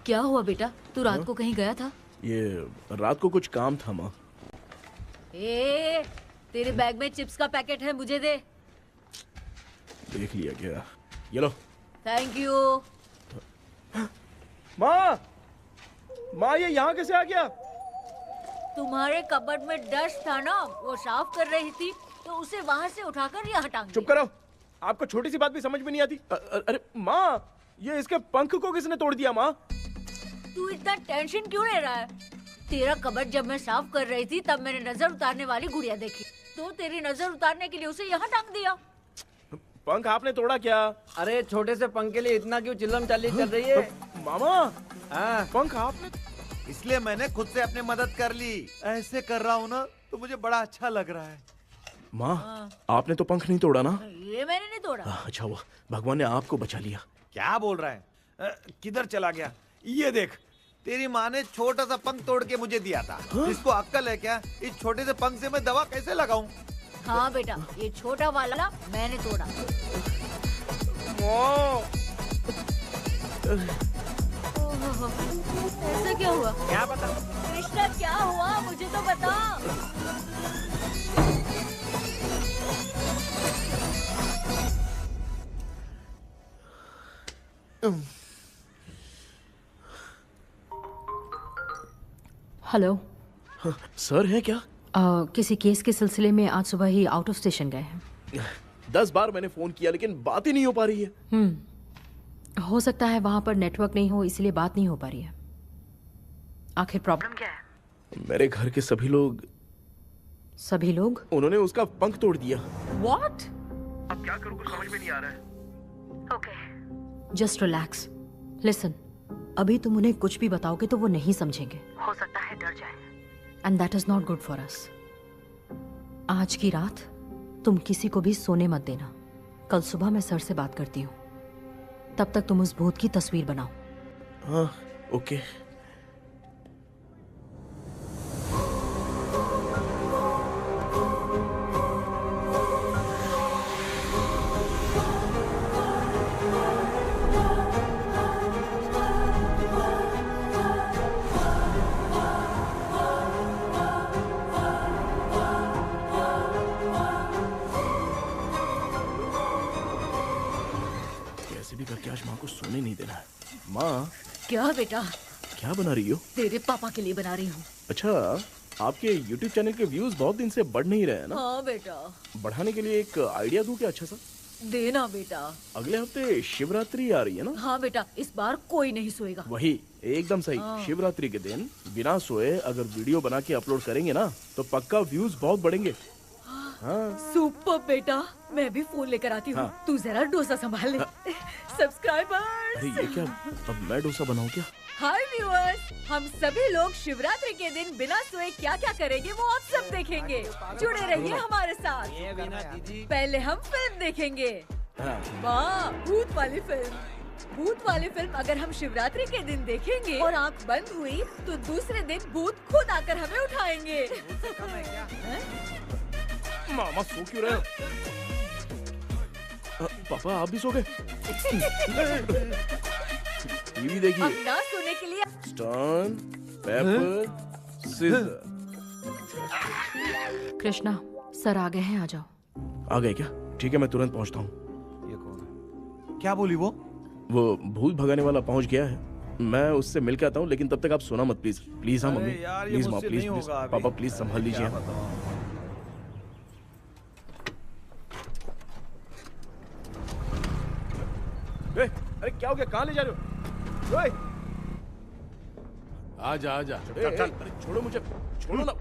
क्या हुआ बेटा, तू रात को कहीं गया था? ये रात को कुछ काम था माँ। तेरे बैग में चिप्स का पैकेट है, मुझे दे। देख लिया क्या? ये लो। Thank you. माँ, माँ ये यहाँ कैसे आ गया? तुम्हारे कबर्ड में डस्ट था ना, वो साफ कर रही थी तो उसे वहाँ से उठाकर यहाँ टांग चुप करो, आपको छोटी सी बात भी समझ में नहीं आती। अरे माँ, ये इसके पंख को किसने तोड़ दिया? माँ तू इतना टेंशन क्यों ले रहा है? तेरा कबर्ड जब मैं साफ कर रही थी तब मैंने नजर उतारने वाली गुड़िया देखी, तो तेरी नजर उतारने के लिए उसे यहाँ टांग दिया। पंख आपने तोड़ा क्या? अरे छोटे से पंख के लिए इतना क्यों चिल्लम चाली चल रही है? मामा, पंख आपने? इसलिए मैंने खुद से अपनी मदद कर ली। ऐसे कर रहा हूँ ना तो मुझे बड़ा अच्छा लग रहा है। माँ, आपने तो पंख नहीं तोड़ा ना? ये मैंने नहीं तोड़ा। अच्छा हुआ, भगवान ने आपको बचा लिया। क्या बोल रहा है? किधर चला गया? ये देख, तेरी माँ ने छोटा सा पंख तोड़ के मुझे दिया था। इसको अक्कल है क्या? इस छोटे से पंख से मैं दवा कैसे लगाऊं? हाँ बेटा, ये छोटा वाला मैंने तोड़ा। ऐसा क्या हुआ? क्या बता? कृष्णा क्या हुआ, मुझे तो बता। हेलो सर, है क्या? किसी केस के सिलसिले में आज सुबह ही आउट ऑफ स्टेशन गए हैं। 10 बार मैंने फोन किया लेकिन बात ही नहीं हो पा रही है। हो सकता है वहां पर नेटवर्क नहीं हो, इसलिए बात नहीं हो पा रही है। आखिर प्रॉब्लम क्या है? मेरे घर के सभी लोग। सभी लोग? उन्होंने उसका पंख तोड़ दिया। What? अब क्या करूं कुछ समझ में नहीं आ रहा है। Okay, just relax. लिसन, अभी तुम उन्हें कुछ भी बताओगे तो वो नहीं समझेंगे। हो सकता है डर जाए, and that is not good for us. आज की रात तुम किसी को भी सोने मत देना। कल सुबह मैं सर से बात करती हूँ, तब तक तुम उस भूत की तस्वीर बनाओ। हाँ, ओके। करके आज माँ को सोने नहीं देना है। माँ। क्या बेटा? क्या बना रही हो? तेरे पापा के लिए बना रही हूँ। अच्छा, आपके YouTube चैनल के व्यूज बहुत दिन से बढ़ नहीं रहे हैं ना? हाँ बेटा। बढ़ाने के लिए एक आइडिया दूं क्या अच्छा सा? देना बेटा। अगले हफ्ते शिवरात्रि आ रही है ना? हाँ बेटा, इस बार कोई नहीं सोएगा। वही, एकदम सही। हाँ। शिवरात्रि के दिन बिना सोए अगर वीडियो बना के अपलोड करेंगे ना तो पक्का व्यूज बहुत बढ़ेंगे। हाँ। सुपर बेटा, मैं भी फोन लेकर आती हूँ। हाँ। तू जरा डोसा संभाल ले। सब्सक्राइबर्स। अरे ये क्या, अब मैं डोसा बनाऊं क्या? हाय व्यूअर्स, हम सभी लोग शिवरात्रि के दिन बिना सोए क्या क्या करेंगे वो आप सब देखेंगे। जुड़े रहिए हमारे साथ। पहले हम फिल्म देखेंगे। वाह, भूत वाली फिल्म। भूत वाली फिल्म अगर हम शिवरात्रि के दिन देखेंगे और आंख बंद हुई तो दूसरे दिन भूत खुद आकर हमें उठाएंगे। मामा सो क्यों रहे हो? पापा आप भी सो गए? टीवी देखिए। अब ना सोने के लिए stone, paper, scissor. Krishna, sir आ गए हैं, आ जाओ। आ गए क्या? ठीक है, मैं तुरंत पहुंचता हूँ। ये कौन है? क्या बोली वो? वो भूत भगाने वाला पहुंच गया है। मैं उससे मिल के आता हूँ, लेकिन तब तक आप सोना मत प्लीज। प्लीज हाँ मम्मी, प्लीज माँ, प्लीज प्लीज। पापा प्लीज संभाल लीजिए। अरे क्या हो गया? कहाँ ले जा रहे हो? ओए! आजा आजा। चल, छोड़ो मुझे, छोड़ो ना।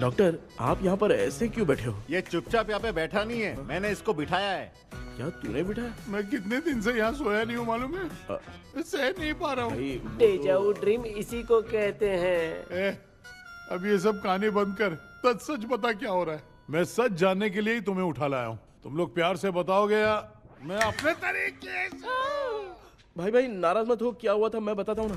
डॉक्टर, आप यहाँ पर ऐसे क्यों बैठे हो? ये चुपचाप यहाँ पे बैठा नहीं है, मैंने इसको बिठाया है। क्या तूने बिठाया? मैं कितने दिन से यहाँ सोया नहीं हूँ मालूम है? सह नहीं पा रहा हूँ। डेजाऊ ड्रीम इसी को कहते हैं। अब ये सब कहानी बंद कर, सच बता क्या हो रहा है। मैं सच जानने के लिए ही तुम्हें उठा लाया हूँ। तुम लोग प्यार से बताओगे या मैं अपने तरीके से? भाई नाराज मत हो, क्या हुआ था मैं बताता हूँ ना।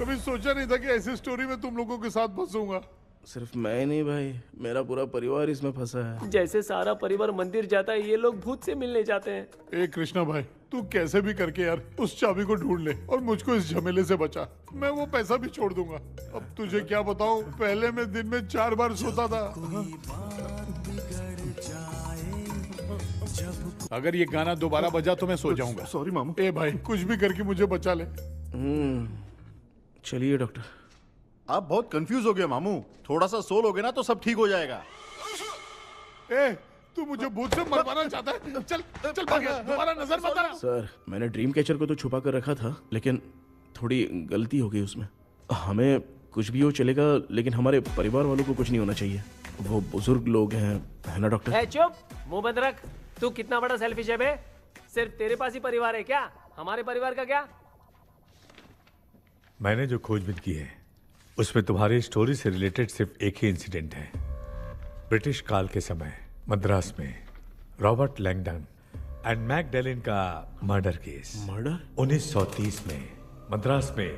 कभी सोचा नहीं था कि ऐसी स्टोरी में तुम लोगों के साथ फंसूंगा। सिर्फ मैं नहीं भाई, मेरा पूरा परिवार इसमें फंसा है। जैसे सारा परिवार मंदिर जाता है, ये लोग भूत से मिलने जाते हैं। ए कृष्णा भाई, तू कैसे भी करके यार उस चाबी को ढूंढ ले और मुझको इस झमेले से बचा। मैं वो पैसा भी छोड़ दूंगा। अब तुझे क्या बताऊं, पहले मैं दिन में 4 बार सोता था। अगर ये गाना दोबारा बजा तो मैं सो जाऊंगा। सॉरी मामू। ए भाई, कुछ भी करके मुझे बचा ले। चलिए डॉक्टर। आप बहुत कंफ्यूज हो गए मामू, थोड़ा सा सो लोगे ना तो सब ठीक हो जाएगा। ए, तू मुझे भूत से मरवाना चाहता है? चल चल भाग, दोबारा नजर मत आना। सर, मैंने ड्रीम कैचर को तो छुपा कर रखा था, लेकिन थोड़ी गलती हो गई उसमें। हमें कुछ भी हो चलेगा, लेकिन हमारे परिवार वालों को कुछ नहीं होना चाहिए। वो बुजुर्ग लोग हैं, है ना डॉक्टर? चुप, मुंह बंद रख। तू कितना बड़ा सेल्फिश है बे? सिर्फ तेरे पास ही परिवार है क्या? हमारे परिवार का क्या? मैंने जो खोजबीन की है उसमें तुम्हारी स्टोरी से रिलेटेड सिर्फ एक ही इंसिडेंट है। ब्रिटिश काल के समय मद्रास में रॉबर्ट लैंगडन एंड मैकडैलिन का मर्डर केस। मर्डर? 1930 में मद्रास में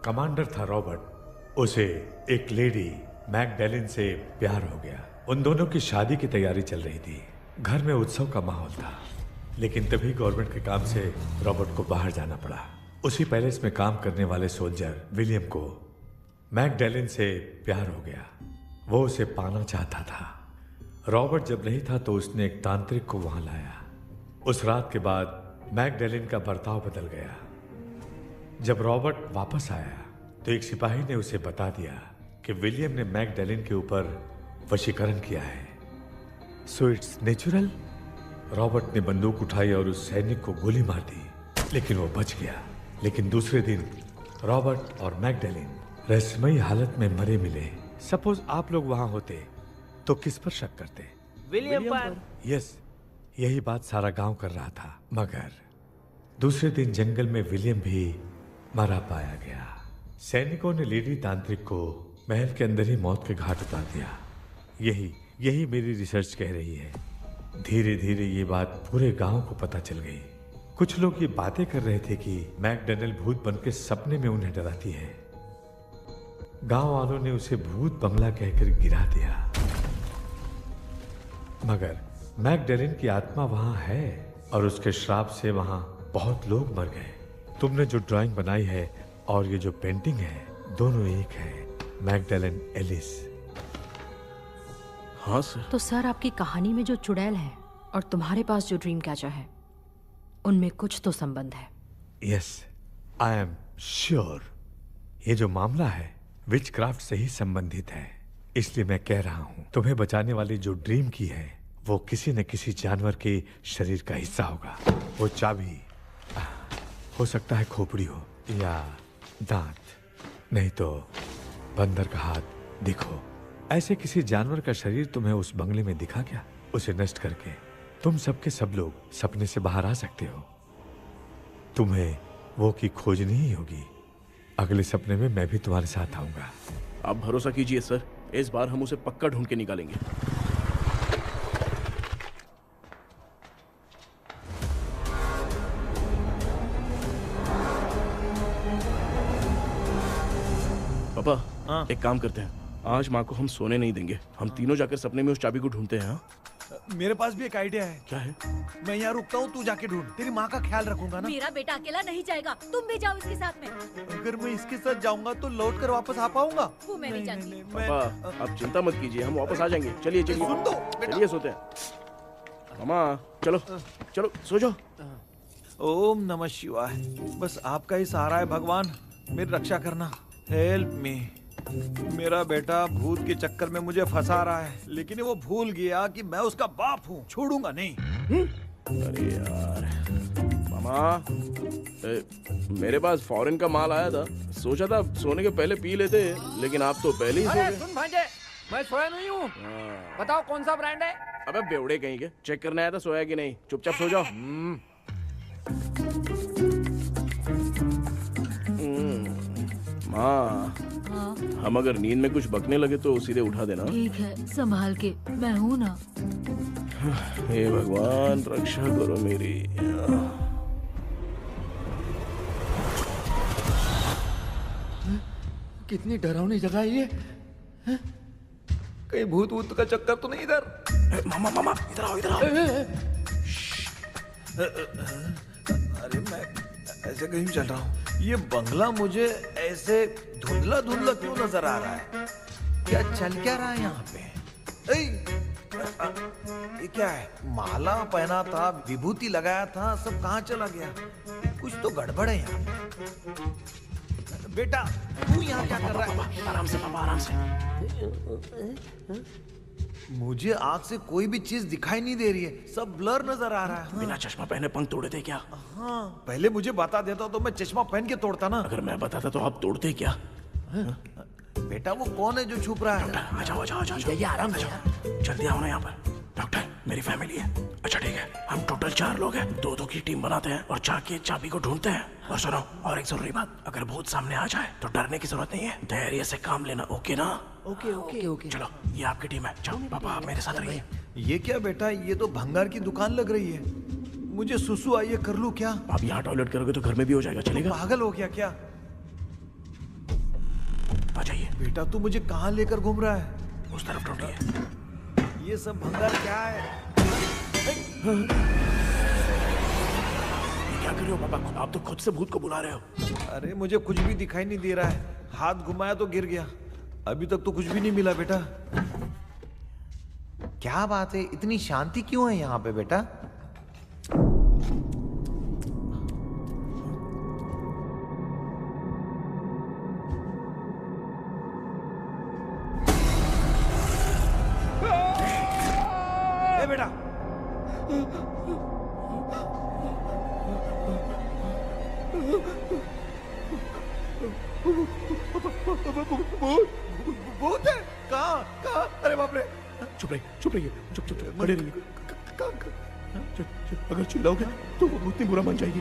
कमांडर था रॉबर्ट। उसे एक लेडी मैकडैलिन से प्यार हो गया। उन दोनों की शादी की तैयारी चल रही थी। घर में उत्सव का माहौल था, लेकिन तभी गवर्नमेंट के काम से रॉबर्ट को बाहर जाना पड़ा। उसी पैलेस में काम करने वाले सोल्जर विलियम को मैकडैलिन से प्यार हो गया। वो उसे पाना चाहता था। रॉबर्ट जब नहीं था तो उसने एक तांत्रिक को वहां लाया। उस रात के बाद मैकडैलिन का बर्ताव बदल गया। जब रॉबर्ट वापस आया तो एक सिपाही ने उसे बता दिया कि विलियम ने मैकडैलिन के ऊपर वशीकरण किया है। So it's natural. रॉबर्ट ने बंदूक उठाई और उस सैनिक को गोली मार दी, लेकिन वो बच गया। लेकिन दूसरे दिन रॉबर्ट और मैकडैलिन रहस्यमयी हालत में मरे मिले। सपोज आप लोग वहां होते तो किस पर शक करते? विलियम पर। यस, यही बात सारा गांव कर रहा था। मगर दूसरे दिन जंगल में विलियम भी मरा पाया गया। सैनिकों ने लेडी तांत्रिक को महल के अंदर ही मौत के घाट उतार दिया। यही मेरी रिसर्च कह रही है। धीरे धीरे ये बात पूरे गांव को पता चल गई। कुछ लोग ये बातें कर रहे थे कि मैकडैलिन भूत बनकर सपने में उन्हें डराती है। गांव वालों ने उसे भूत बंगला कहकर गिरा दिया। मगर मैकडैलिन की आत्मा वहां है और उसके श्राप से वहां बहुत लोग मर गए। तुमने जो ड्राइंग बनाई है और ये जो पेंटिंग है, दोनों एक है। मैकडैलिन एलिस। हाँ सर। तो सर, आपकी कहानी में जो चुड़ैल है और तुम्हारे पास जो ड्रीम कैचर है, उनमें कुछ तो संबंध है। Yes, I am sure. ये जो मामला है विच क्राफ्ट से ही संबंधित है, इसलिए मैं कह रहा हूँ तुम्हें बचाने वाली जो ड्रीम की है वो किसी न किसी जानवर के शरीर का हिस्सा होगा। वो चाबी हो सकता है खोपड़ी हो या दांत, नहीं तो बंदर का हाथ। देखो, ऐसे किसी जानवर का शरीर तुम्हें उस बंगले में दिखा क्या? उसे नष्ट करके तुम सबके सब लोग सपने से बाहर आ सकते हो। तुम्हें वो की खोजनी ही होगी। अगले सपने में मैं भी तुम्हारे साथ आऊंगा। आप भरोसा कीजिए सर, इस बार हम उसे पक्का ढूंढ के निकालेंगे। पापा, एक काम करते हैं, आज माँ को हम सोने नहीं देंगे। हम तीनों जाकर सपने में उस चाबी को ढूंढते हैं। मेरे पास भी एक आइडिया है। क्या है? मैं यहाँ रुकता हूँ, तू जाके ढूंढ। तेरी माँ का ख्याल रखूंगा ना। मेरा बेटा अकेला नहीं जाएगा, तुम भी जाओ इसके साथ में। अगर मैं इसके साथ जाऊंगा तो लौट कर वापस आ पाऊंगा? वो मैं नहीं जानती। पापा, आप चिंता मत कीजिए, हम वापस आ जाएंगे। चलिए चलिए, सुन दो, चलिए सोते हैं। मामा चलो चलो सो जाओ। ओम नमः शिवाय। बस आपका ही सहारा है भगवान, मेरी रक्षा करना। Help me. मेरा बेटा भूत के चक्कर में मुझे फंसा रहा है, लेकिन वो भूल गया कि मैं उसका बाप हूँ। छोड़ूंगा नहीं। अरे यार मामा, मेरे पास फॉरेन का माल आया था, सोचा था सोने के पहले पी लेते, लेकिन आप तो पहले ही सो अरे गए। सुन भांजे, मैं सोया नहीं हूँ। बताओ कौन सा ब्रांड है? अबे बेवड़े कहीं के, चेक करने आया था सोया कि नहीं। चुपचाप सो जाओ। माँ, हम अगर नींद में कुछ बकने लगे तो सीधे उठा देना। ठीक है, संभाल के, मैं हूँ ना। हे भगवान, रक्षा करो मेरी। कितनी डरावनी जगह है ये। कहीं भूत वूत का चक्कर तो नहीं इधर? मामा मामा, इधर आओ, इधर आओ। अरे मैं ऐसे कहीं चल रहा हूँ। ये बंगला मुझे ऐसे धुंधला धुंधला क्यों नजर आ रहा है? क्या चल क्या रहा है यहाँ पे? ये क्या है? माला पहना था, विभूति लगाया था, सब कहाँ चला गया? कुछ तो गड़बड़ है यहाँ पे। बेटा, तू यहाँ क्या कर रहा है? आराम से पापा, आराम से। मुझे आँख से कोई भी चीज दिखाई नहीं दे रही है, सब ब्लर नजर आ रहा है। हाँ। बिना चश्मा पहने पंख तोड़े थे क्या? हाँ, पहले मुझे बता देता तो मैं चश्मा पहन के तोड़ता ना। अगर मैं बताता तो आप तोड़ते क्या? बेटा, वो कौन है जो छुप रहा है? आ जाओ आ जाओ आ जाओ, आराम से जल्दी आओ ना यहाँ पर। डॉक्टर, मेरी फैमिली है। अच्छा ठीक है, हम टोटल 4 लोग हैं, 2-2 की टीम बनाते हैं और जाके चाबी को ढूंढते हैं। और सुनो, और एक जरूरी बात, अगर भूत सामने आ जाए तो डरने की जरूरत नहीं है, धैर्य से काम लेना। ओके ना? Okay okay okay. चलो, ये आपकी टीम है। चलो पापा, आप मेरे साथ रहिए। ये क्या बेटा, ये तो भंगार की दुकान लग रही है। मुझे सुसु आई है, कर लूं क्या? आप यहाँ टॉयलेट करोगे तो घर में भी हो जाएगा, चलेगा? पागल हो गया क्या? आ जाइए। बेटा, तू मुझे कहाँ लेकर घूम रहा है? उस तरफ ढूंढिए। ये सब भंगार क्या है? क्या कर रहे हो पापा? आप तो खुद से भूत को बुला रहे हो। अरे मुझे कुछ भी दिखाई नहीं दे रहा है, हाथ घुमाया तो गिर गया। अभी तक तो कुछ भी नहीं मिला बेटा। क्या बात है, इतनी शांति क्यों है यहाँ पे बेटा? ए बेटा, भूत है? कहाँ कहाँ? अरे बाप रे! चुप रहिए, चुप रहिए, चुप चुप चुप खड़े रहिए। अगर चिल्लाओगे तो वो भूतनी बुरा मान जाएगी।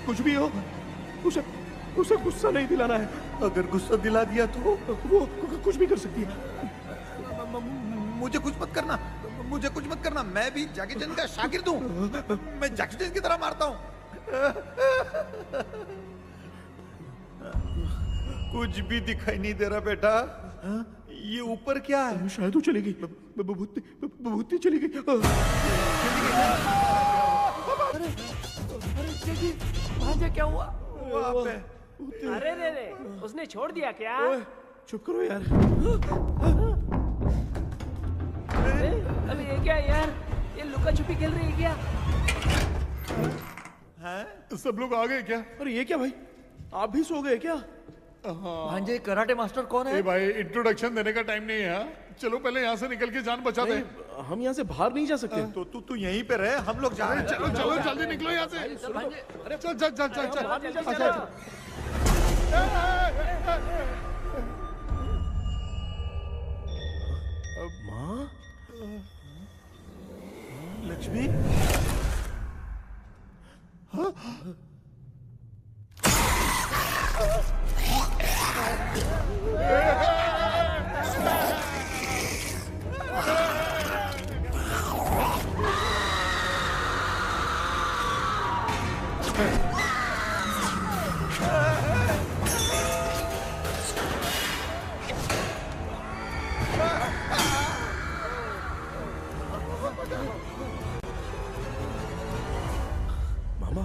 कुछ भी हो, उसे गुस्सा नहीं दिलाना है। अगर गुस्सा दिला दिया तो वो कुछ भी कर सकती है। मुझे कुछ मत करना, मुझे कुछ मत करना। मैं भी जैकी चैन का शागिर्द हूँ। मैं जैकी चैन की तरह मारता हूँ। कुछ भी दिखाई नहीं दे रहा बेटा। ये ऊपर क्या है? शायद वो चली गई, भूतनी चली गई। भांजे, क्या हुआ? वहाँ अरे रे रे, उसने छोड़ दिया क्या? चुप करो यार। अरे ये क्या यार, ये लुका छुपी खेल रही है क्या? हैं? सब लोग आ गए क्या? अरे ये क्या भाई, आप भी सो गए क्या? भांजे कराटे मास्टर कौन है? ए भाई इंट्रोडक्शन देने का टाइम नहीं है हाँ? चलो पहले यहाँ से निकल के जान बचा दे। हम यहाँ से बाहर नहीं जा सकते। तो तू यहीं पे रहे, हम लोग जा रहे हैं। चलो चलो जल्दी निकलो यहाँ से। अरे चल चल चल चल चल। माँ, लक्ष्मी, मामा,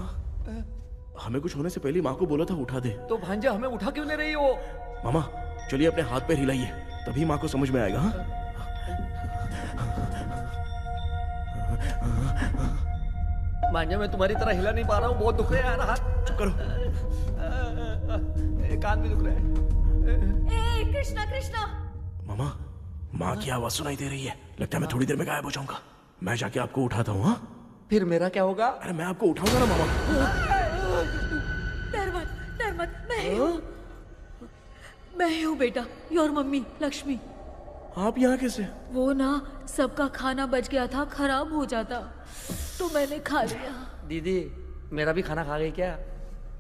हमें कुछ होने से पहले माँ को बोला था उठा दे। तो भांजे हमें उठा क्यों ले रही हो? मामा चलिए अपने हाथ पैर हिलाइए, तभी माँ को समझ में आएगा। हाँ? भांजे मैं तुम्हारी तरह हिला नहीं पा रहा हूँ, बहुत दुख रहे हैं यार हाथ। चुप करो। कान भी दुख रहे हैं। ए कृष्णा कृष्णा। मामा, माँ की आवाज सुनाई दे रही है, लगता है मैं थोड़ी देर में गायब हो जाऊंगा। मैं जाके आपको उठाता हूँ। हाँ फिर मेरा क्या होगा? अरे मैं आपको उठाऊंगा ना मामा। डर मत, मैं हूँ बेटा, योर मम्मी लक्ष्मी। आप यहाँ कैसे? वो ना सबका खाना बच गया था, खराब हो जाता तो मैंने खा लिया। दीदी मेरा भी खाना खा गई क्या?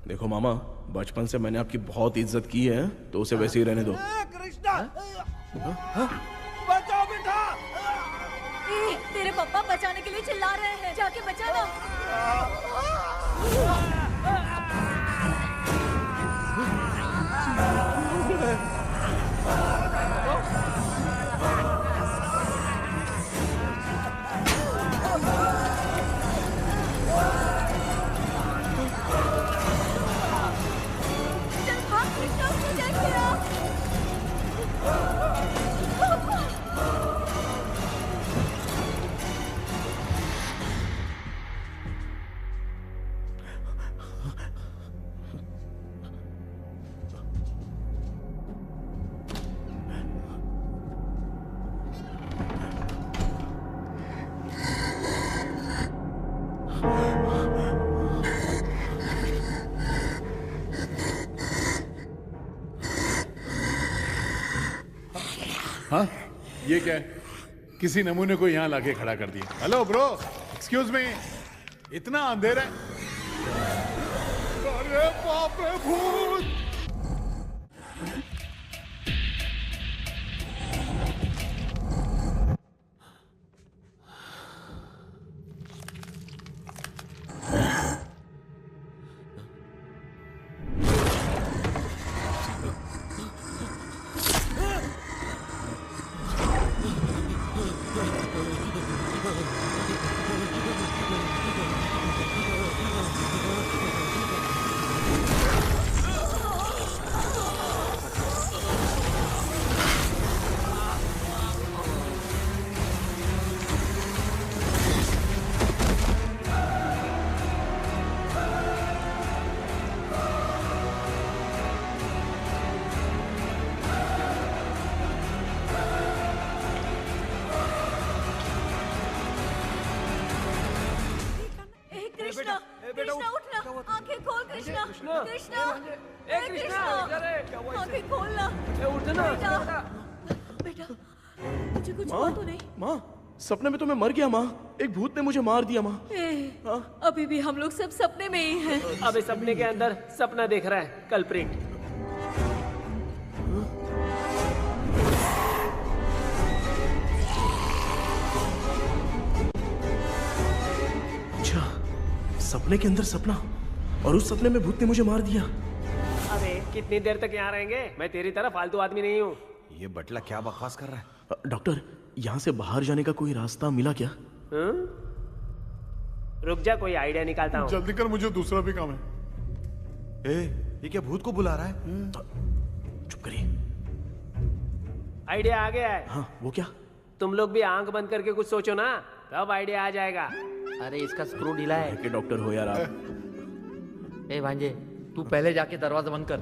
देखो मामा, बचपन से मैंने आपकी बहुत इज्जत की है, तो उसे वैसे ही रहने दो। कृष्णा, बचाओ बेटा। तेरे पापा बचाने के लिए चिल्ला रहे हैं, जाके बचाना। चल भाग कृष्णा, उसको देख लिया। हाँ ये क्या है? किसी नमूने को यहाँ लाके खड़ा कर दिया। हेलो ब्रो, एक्सक्यूज मी, इतना अंधेरा है। अरे बाप रे, भूत! कृष्णा उठना, आंखें खोल कृष्णा, कृष्णा, आंखें खोलना। बेटा मुझे कुछ हुआ तो नहीं? माँ, सपने में तो मैं मर गया माँ, एक भूत ने मुझे मार दिया माँ। अभी भी हम लोग सब सपने में ही हैं। अबे सपने के अंदर सपना देख रहा है कल्प्रिट। सपने के अंदर सपना, और उस सपने में भूत ने मुझे मार दिया। अबे कितनी देर तक यहाँ रहेंगे? मैं तेरी तरह फालतू आदमी नहीं हूँ। ये बटला क्या बकवास कर रहा है? डॉक्टर, यहाँ से बाहर जाने का कोई रास्ता मिला क्या? रुक जा, कोई आइडिया निकालता हूँ। जल्दी कर, मुझे दूसरा भी काम है। ये क्या भूत को बुला रहा है? चुप करिए। आइडिया आ गया है। हाँ, वो क्या? तुम लोग भी आंख बंद करके कुछ सोचो ना, तब आइडिया आ जाएगा। अरे इसका स्क्रू ढीला है। के डॉक्टर हो यार आप। ए भांजे, तू पहले जाके दरवाजा बंद कर।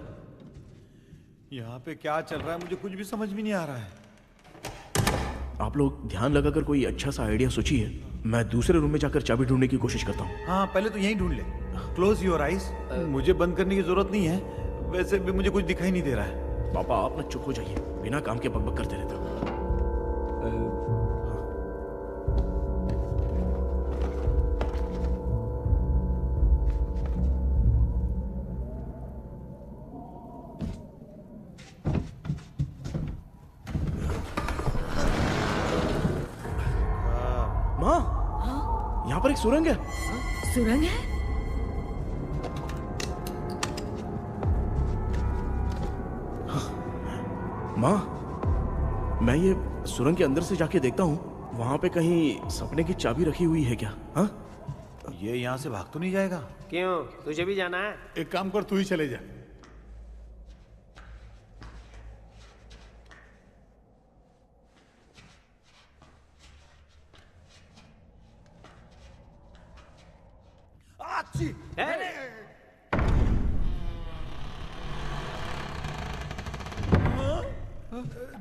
यहाँ पे क्या चल रहा है मुझे कुछ भी समझ में नहीं आ रहा है। आप लोग ध्यान लगाकर कोई अच्छा सा आइडिया सोचिए, मैं दूसरे रूम में जाकर चाबी ढूंढने की कोशिश करता हूँ। हाँ पहले तो यहीं ढूंढ ले। Close your eyes. मुझे बंद करने की जरूरत नहीं है, वैसे भी मुझे कुछ दिखाई नहीं दे रहा है। पापा आप ना चुप हो जाइए, बिना काम के बकबक करते रहते हो। माँ, यहाँ पर एक सुरंग है। सुरंग है? माँ, मैं ये सुरंग के अंदर से जाके देखता हूँ, वहाँ पे कहीं सपने की चाबी रखी हुई है क्या? हाँ? ये यहाँ से भाग तो नहीं जाएगा? क्यों, तुझे भी जाना है? एक काम कर, तू ही चले जा।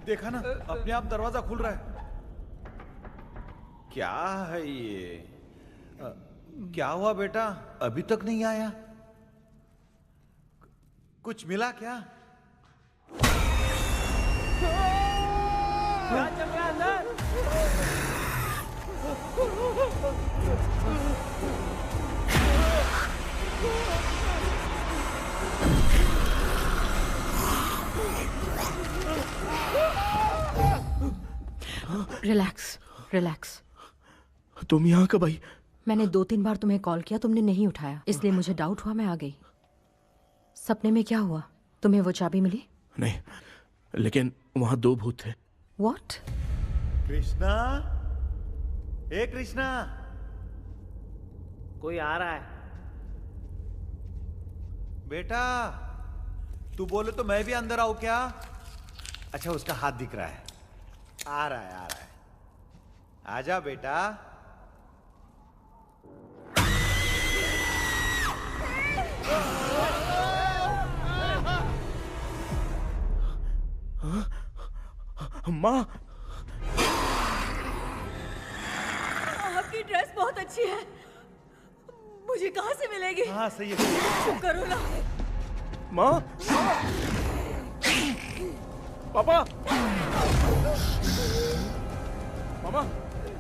देखा ना, अपने आप दरवाजा खुल रहा है। क्या है ये? क्या हुआ बेटा, अभी तक नहीं आया? कुछ मिला क्या? क्या चल रहा है अंदर? Relax relax. तुम यहाँ कब आई? मैंने 2-3 बार तुम्हें कॉल किया, तुमने नहीं उठाया, इसलिए मुझे डाउट हुआ, मैं आ गई। सपने में क्या हुआ? तुम्हें वो चाबी मिली? नहीं, लेकिन वहाँ 2 भूत थे। What? कृष्णा, ए कृष्णा, कोई आ रहा है। बेटा तू बोले तो मैं भी अंदर आऊं क्या? अच्छा उसका हाथ दिख रहा है, आ रहा है, आ रहा है। आजा बेटा। माँ, आपकी ड्रेस बहुत अच्छी है, मुझे कहाँ से मिलेगी? हाँ सही है। चुप करो ना। माँ, पापा, मामा,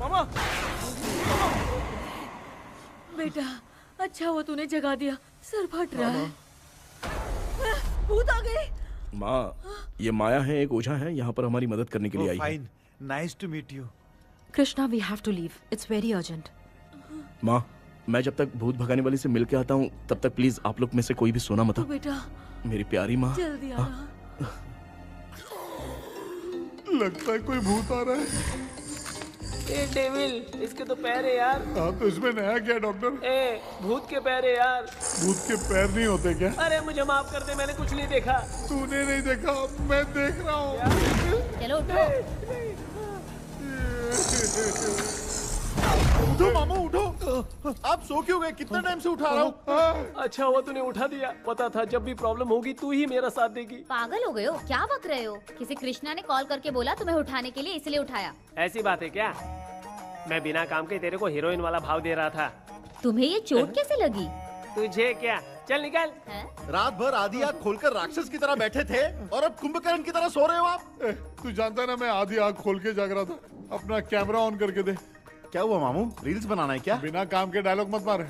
मामा, बेटा अच्छा हुआ तूने जगा दिया, सर फट रहा है। भूत आ गई। माँ, ये माया है, एक ओझा है, यहाँ पर हमारी मदद करने के लिए आई है। Fine, nice to meet you. Krishna, we have to leave, it's very urgent. माँ, मैं जब तक भूत भगाने वाली से मिल के आता हूँ तब तक प्लीज आप लोग में से कोई भी सोना मत। बेटा मेरी प्यारी माँ, जल्दी आना। लगता है कोई भूत आ रहा है। ए डेविल, इसके तो पैर है यार। हाँ तो इसमें नया क्या डॉक्टर? ए भूत के पैर है यार। भूत के पैर नहीं होते क्या? अरे मुझे माफ कर दे, मैंने कुछ नहीं देखा। तूने नहीं देखा, मैं देख रहा हूँ। चलो उठो। उठो मामू उठो। आप सो क्यों गए? कितना टाइम से उठा रहा हूँ। अच्छा हुआ तूने उठा दिया, पता था जब भी प्रॉब्लम होगी तू ही मेरा साथ देगी। पागल हो गए हो क्या? बक रहे हो? किसी कृष्णा ने कॉल करके बोला तुम्हें उठाने के लिए, इसलिए उठाया। ऐसी बात है क्या? मैं बिना काम के तेरे को हीरोइन वाला भाव दे रहा था। तुम्हें ये चोट कैसे लगी? तुझे क्या, चल निकल। रात भर आधी आँख खोलकर राक्षस की तरह बैठे थे और अब कुंभकर्ण की तरह सो रहे हो आप। तू जानता ना मैं आधी आँख खोल के जाग रहा था। अपना कैमरा ऑन करके दे। क्या हुआ मामू, रील्स बनाना है क्या? बिना काम के डायलॉग मत मार।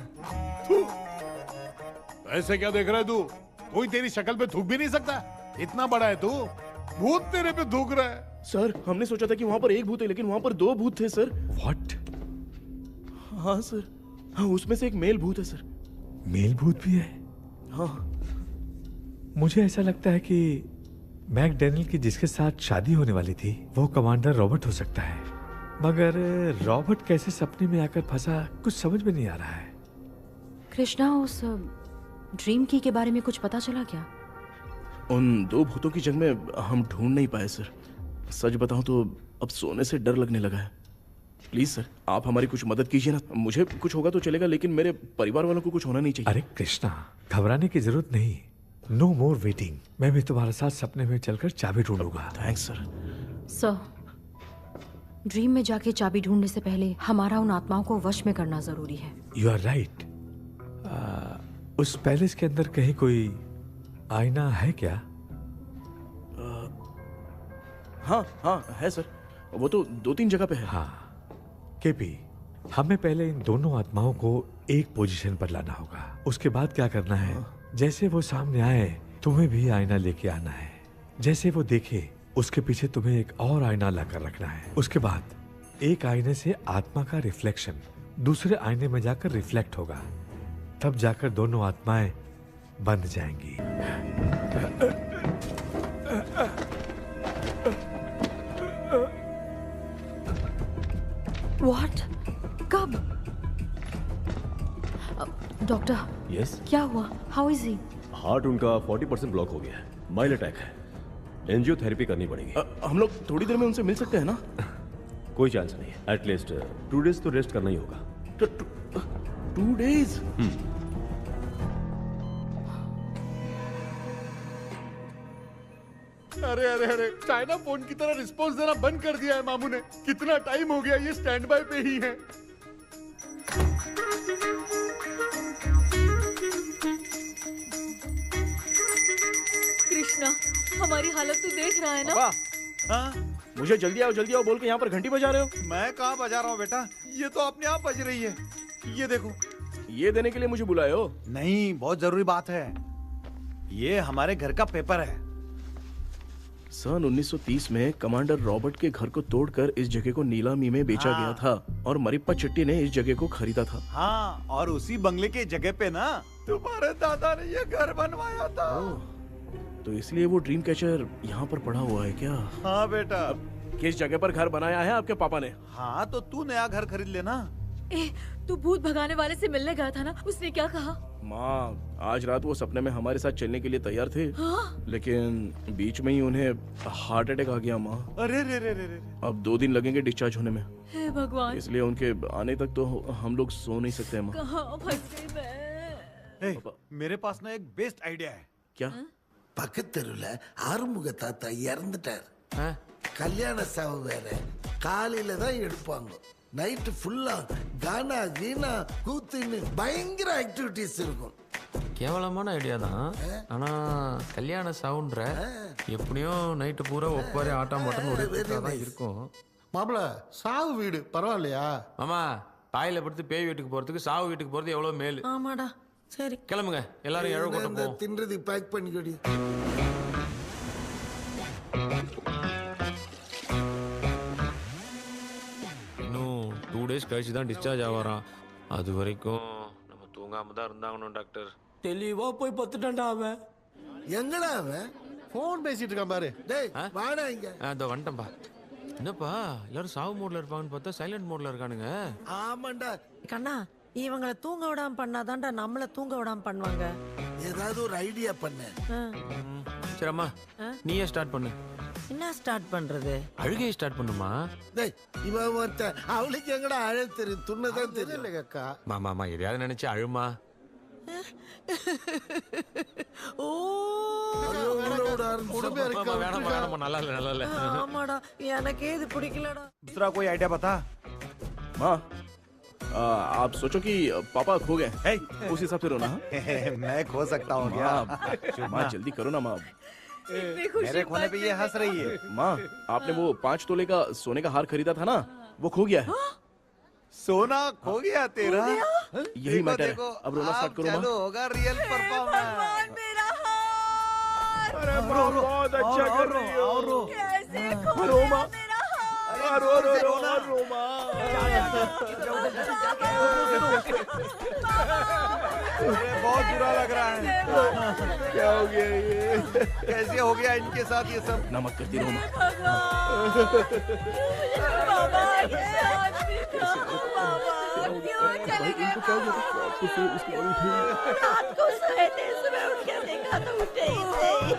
ऐसे क्या देख रहा है तू? कोई तेरी शक्ल पे थूक भी नहीं सकता, इतना बड़ा है तू। भूत तेरे पे थूक रहा है। सर हमने सोचा था कि वहाँ पर एक भूत है, लेकिन वहाँ पर 2 भूत थे सर। व्हाट? हाँ सर, हाँ उसमें से एक मेल भूत है सर। मेल भूत भी है? हाँ। मुझे ऐसा लगता है कि मैकडैनियल की जिसके साथ शादी होने वाली थी वो कमांडर रॉबर्ट हो सकता है, मगर रॉबर्ट कैसे सपने में आकर फंसा कुछ समझ में नहीं आ रहा है। कृष्णा, उस ड्रीम की के बारे में कुछ पता चला क्या? उन 2 भूतों की जगह में हम ढूंढ नहीं पाए सर। सच बताऊं तो अब सोने से डर लगने लगा है। प्लीज सर आप हमारी कुछ मदद कीजिए ना। मुझे कुछ होगा तो चलेगा, लेकिन मेरे परिवार वालों को कुछ होना नहीं चाहिए। अरे कृष्णा, घबराने की जरूरत नहीं। No more waiting. मैं भी तुम्हारे साथ सपने में चलकर चाबी ढूंढूंगा। Thanks sir. सर, ड्रीम में जाके चाबी ढूंढने से पहले हमारा उन आत्माओं को वश में करना जरूरी है। You are right. उस पैलेस के अंदर कहीं कोई आईना है क्या? हाँ है सर, वो तो 2-3 जगह पे है। हाँ केपी, हमें पहले इन दोनों आत्माओं को एक पोजीशन पर लाना होगा। उसके बाद क्या करना है, जैसे वो सामने आए तुम्हें भी आईना लेके आना है। जैसे वो देखे उसके पीछे तुम्हें एक और आईना लाकर रखना है। उसके बाद एक आईने से आत्मा का रिफ्लेक्शन दूसरे आईने में जाकर रिफ्लेक्ट होगा, तब जाकर दोनों आत्माएं बंध जाएंगी। What? कब? डॉक्टर। यस। क्या हुआ? How is he? हार्ट उनका 40% ब्लॉक हो गया है, माइल्ड अटैक है, एंजियोथेरेपी करनी पड़ेगी। हम लोग थोड़ी देर में उनसे मिल सकते हैं ना? कोई चांस नहीं, एटलीस्ट 2 डेज तो रेस्ट करना ही होगा। 2 डेज? अरे अरे अरे, चाइना फोन की तरह रिस्पॉन्स देना बंद कर दिया है मामू ने। कितना टाइम हो गया ये स्टैंड बाय पे ही है। कृष्णा, हमारी हालत तू देख रहा है ना? हाँ? मुझे जल्दी आओ बोल के यहाँ पर घंटी बजा रहे हो। मैं कहाँ बजा रहा हूँ बेटा, ये तो अपने आप बज रही है। ये देखो। ये देने के लिए मुझे बुलाए हो? नहीं, बहुत जरूरी बात है। ये हमारे घर का पेपर है। सन 1930 में कमांडर रॉबर्ट के घर को तोड़कर इस जगह को नीलामी में बेचा गया था और मरिप्पा चिट्टी ने इस जगह को खरीदा था। हाँ, और उसी बंगले की जगह पे ना तुम्हारे दादा ने ये घर बनवाया था। तो इसलिए वो ड्रीम कैचर यहाँ पर पड़ा हुआ है क्या? हाँ बेटा। किस जगह पर घर बनाया है आपके पापा ने? हाँ, तो तू नया घर खरीद लेना। तू भूत भगाने वाले से मिलने गया था ना, उसने क्या कहा? माँ, आज रात वो सपने में हमारे साथ चलने के लिए तैयार थे। हाँ? लेकिन बीच में ही उन्हें हार्ट अटैक आ गया माँ। अरे रे रे रे रे। अब 2 दिन लगेंगे डिस्चार्ज होने में। हे भगवान। इसलिए उनके आने तक तो हम लोग सो नहीं सकते माँ। कहाँ फंस गई मैं? मेरे पास ना एक बेस्ट आइडिया है। क्या? பக்கத்தெருவுல ஆறுமுக தாத்தா இறந்துட்டார். கல்யாண சாவு வேற, காலையில தான் எடுப்பாங்க. நைட்டு ஃபுல்லா கானா கீனா கூத்துன்னு பயங்கர ஆக்டிவிட்டிஸ் இருக்கும். கேவலமான ஐடியா தான். ஆனா கல்யாண சவுண்ட்ற எப்படியும் நைட்டு பூரா ஒப்பாரி ஆட்டம் பாட்டம் ஒரு தான் இருக்கும். மாப்ள, சாவு வீடு பரவாயில்லையா? மாமா, பாயில படுத்து பேய் வீட்டுக்கு போறதுக்கு சாவு வீட்டுக்கு போறது எவ்வளவு மேல். ஆமாடா. சரி கிளம்புங்க, எல்லாரும் எழ கொண்டு போவோம். தின்றது பேக் பண்ணிக்கடி. இன்னும் 2 days கழிச்சு தான் டிஸ்சார்ஜ் ஆவாராம். அது வரைக்கும் நம்ம தூங்காம தான் இருந்தாங்கணும் டாக்டர். தெளிவா போய் பத்துட்டான்டா அவன். எங்கடா அவன்? ஃபோன் பேசிட்டு இருக்கான் பாரு. டேய் வாடா இங்க. அதோ வந்துட்டேன்பா. என்னப்பா எல்லாரும் சாவு மோட்ல இருப்பாங்கன்னு பார்த்தா சைலண்ட் மோட்ல இருக்கானுங்க. ஆமாண்டா கண்ணா, இவங்களை தூங்க விடாம பண்ணாதான்டா நம்மள தூங்க விடாம பண்ணுவாங்க. ஏதாவது ஒரு ஐடியா பண்ணு. சரி அம்மா, நீயே ஸ்டார்ட் பண்ணு. என்ன ஸ்டார்ட் பண்றது? அழுகையை ஸ்டார்ட் பண்ணுமா? டேய் இவன் ஒருத்த அவளுக்கு எங்கடா அழ தெரியும், துண்ணதான் தெரியல அக்கா. மாமா எதையாவது நினைச்சு அழுமா. ஓ வேணாமா, நல்லா இல்ல. ஆமாடா, எனக்கே இது பிடிக்கலடா. दूसरा कोई आइडिया बता। माँ, आप सोचो कि पापा खो गए, उस हिसाब से रोना। मैं खो सकता हूँ क्या? माँ जल्दी करो ना माँ। मेरे खोने पे ये हंस रही है। माँ, आपने वो 5 तोले का सोने का हार खरीदा था ना, वो खो गया है। सोना खो गया तेरा? यही मैटर है। अब रोना स्टार्ट करो माँ। चालू होगा रियल परफॉर्मेंस। मेरा हार। अरे माँ, बहुत अच्छा कर रही हो। कैसे खो रो माँ। मेरा रो माँ। बहुत बुरा लग रहा है। क्या हो गया ये? कैसे हो गया इनके साथ ये सब? ना मत करती, रो माँ। बाबा, ये आदमी था। बाबा, क्यों चले गए? रात को सोए थे, सुबह उठ के देखा तो उठे ही नहीं।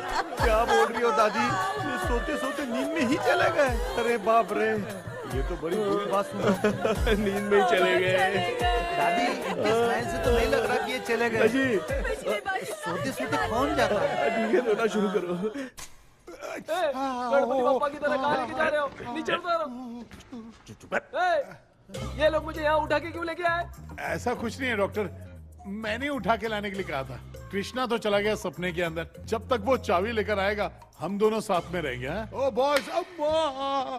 क्या बोल रही हो दादी? ये सोते सोते नींद में ही चले गए? अरे बाप रे, ये तो बड़ी बुरी बात सुना। नींद में ही चले गए। दादी, इनके स्माइल से तो नहीं लग रहा कि ये चले गए। जी सोते सोते कौन जाता है? ठीक है, रोना शुरू करो। गणपति बप्पा की तरह कहाँ लेके जा रहे हो? नीचे उतारो। ये लोग मुझे यहाँ उठा के क्यों लेके आए? ऐसा कुछ नहीं है डॉक्टर, मैंने उठा के लाने के लिए कहा था। कृष्णा तो चला गया सपने के अंदर, जब तक वो चाबी लेकर आएगा हम दोनों साथ में रहेंगे। ओ बॉयज, अम्मा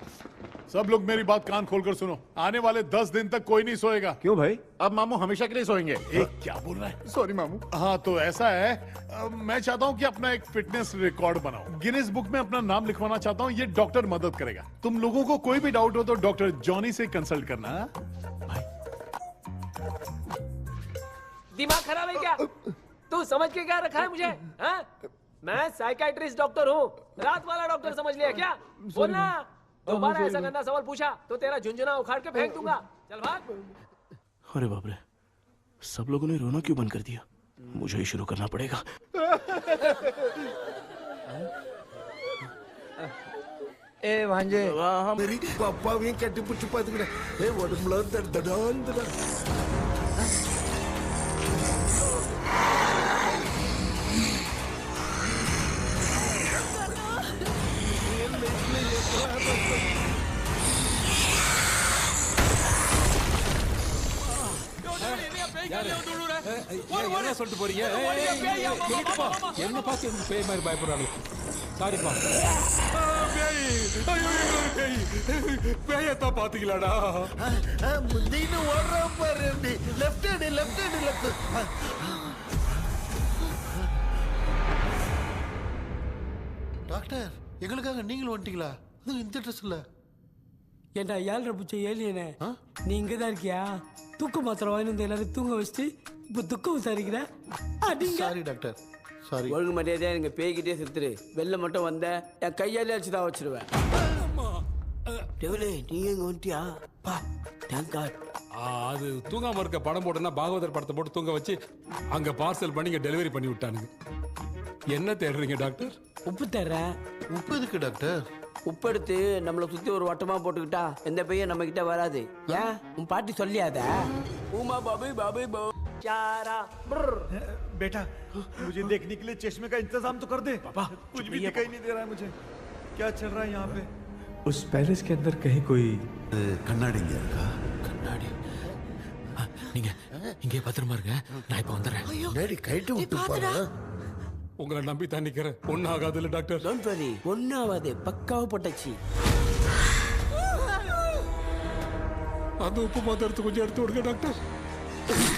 सब लोग मेरी बात कान खोलकर सुनो, आने वाले 10 दिन तक कोई नहीं सोएगा। क्यों भाई? अब मामू हमेशा के लिए सोएंगे। एक क्या बोल रहा है? सॉरी मामू। हाँ तो ऐसा है, मैं चाहता हूँ कि अपना एक फिटनेस रिकॉर्ड बनाओ, गिनीज बुक में अपना नाम लिखवाना चाहता हूँ। ये डॉक्टर मदद करेगा। तुम लोगों को कोई भी डाउट हो तो डॉक्टर जॉनी से कंसल्ट करना। दिमाग खराब है क्या? तू समझ के क्या रखा है मुझे? हाँ? मैं साइकाइट्रिस्ट डॉक्टर हूँ, रात वाला डॉक्टर समझ लिया क्या? बोलना, दोबारा ऐसा गंदा सवाल पूछा तो तेरा झुंझुना उखाड़ के फेंक दूंगा। चल भाग। अरे बाप रे, सब लोगों ने रोना क्यों बंद कर दिया? मुझे ही शुरू करना पड़ेगा। ए भांजे, मेरी पापा भी कट्टी पुट्टी पाती करे। ए वडमुला दडडन என்ன சொல்லிட்டு போறீங்க? என்ன பார்த்து பேய் மாதிரி பயப்படுறாங்க. சாரிப்பா. பேயத்தான் பாத்தீங்களாடா? முந்தின்னு ஓடுற பாரு. Left hand left. டாக்டர், எங்களுக்காக நீங்களும் வந்துட்டீங்களா? அது இந்த ட்ரெஸ் இல்ல. ஏண்டா 7:30 பூச்ச ஏலியனே, நீ இங்க தான் இருக்கியா? தூக்க மாத்திரை வாங்கி வந்து எல்லாரும் தூங்க வச்சுட்டு இப்ப துக்கம் விசாரிக்கிற. Sorry doctor, sorry. ஒழுங்கு மரியாதையா நீங்க பேய்கிட்டே செத்துரு. வெளில மட்டும் வந்த என் கையாலே அடிச்சு தான் வச்சிருவேன். டெவிலே, நீ எங்க வந்துட்டியா? பா, தேங்க் காட். அது தூங்காம இருக்க படம் போட்டோன்னா பாகவதர் படத்தை போட்டு தூங்க வச்சு அங்க பார்சல் பண்ணி இங்க டெலிவரி பண்ணி விட்டானுங்க. என்ன தேடுறீங்க டாக்டர்? உப்பு தர்றேன். உப்பு எதுக்கு டாக்டர்? உப்பு எடுத்து நம்மளை சுத்தி ஒரு வட்டமா போட்டுக்கிட்டா எந்த பையன் நம்ம கிட்ட வராது. ஏன் உன் பாட்டி சொல்லியாத? உமா பாபு பாபு चारा। बेटा, मुझे देखने के लिए चश्मे का इंतजाम तो कर दे। पापा, कुछ भी दिखाई नहीं दे रहा है मुझे। क्या चल रहा है यहाँ पे? उस पैलेस के अंदर कहीं कोई கண்ணாடி இங்க இருக்கா? கண்ணாடி. நீங்க இங்கே பத்திரமா இருங்க, நான் இப்ப வந்துடுறேன். டேடி கைட்டு விட்டு போறா. உங்களை நம்பி தான் நிக்கிறேன். ஒன்னும் ஆகாதுல்ல டாக்டர்? டோன்ட் வரி, ஒன்னும் ஆகாது. பக்காவா போட்டாச்சு. அந்த உப்பு மாத்திரத்தை கொஞ்சம் எடுத்து விடுங்க டாக்டர்.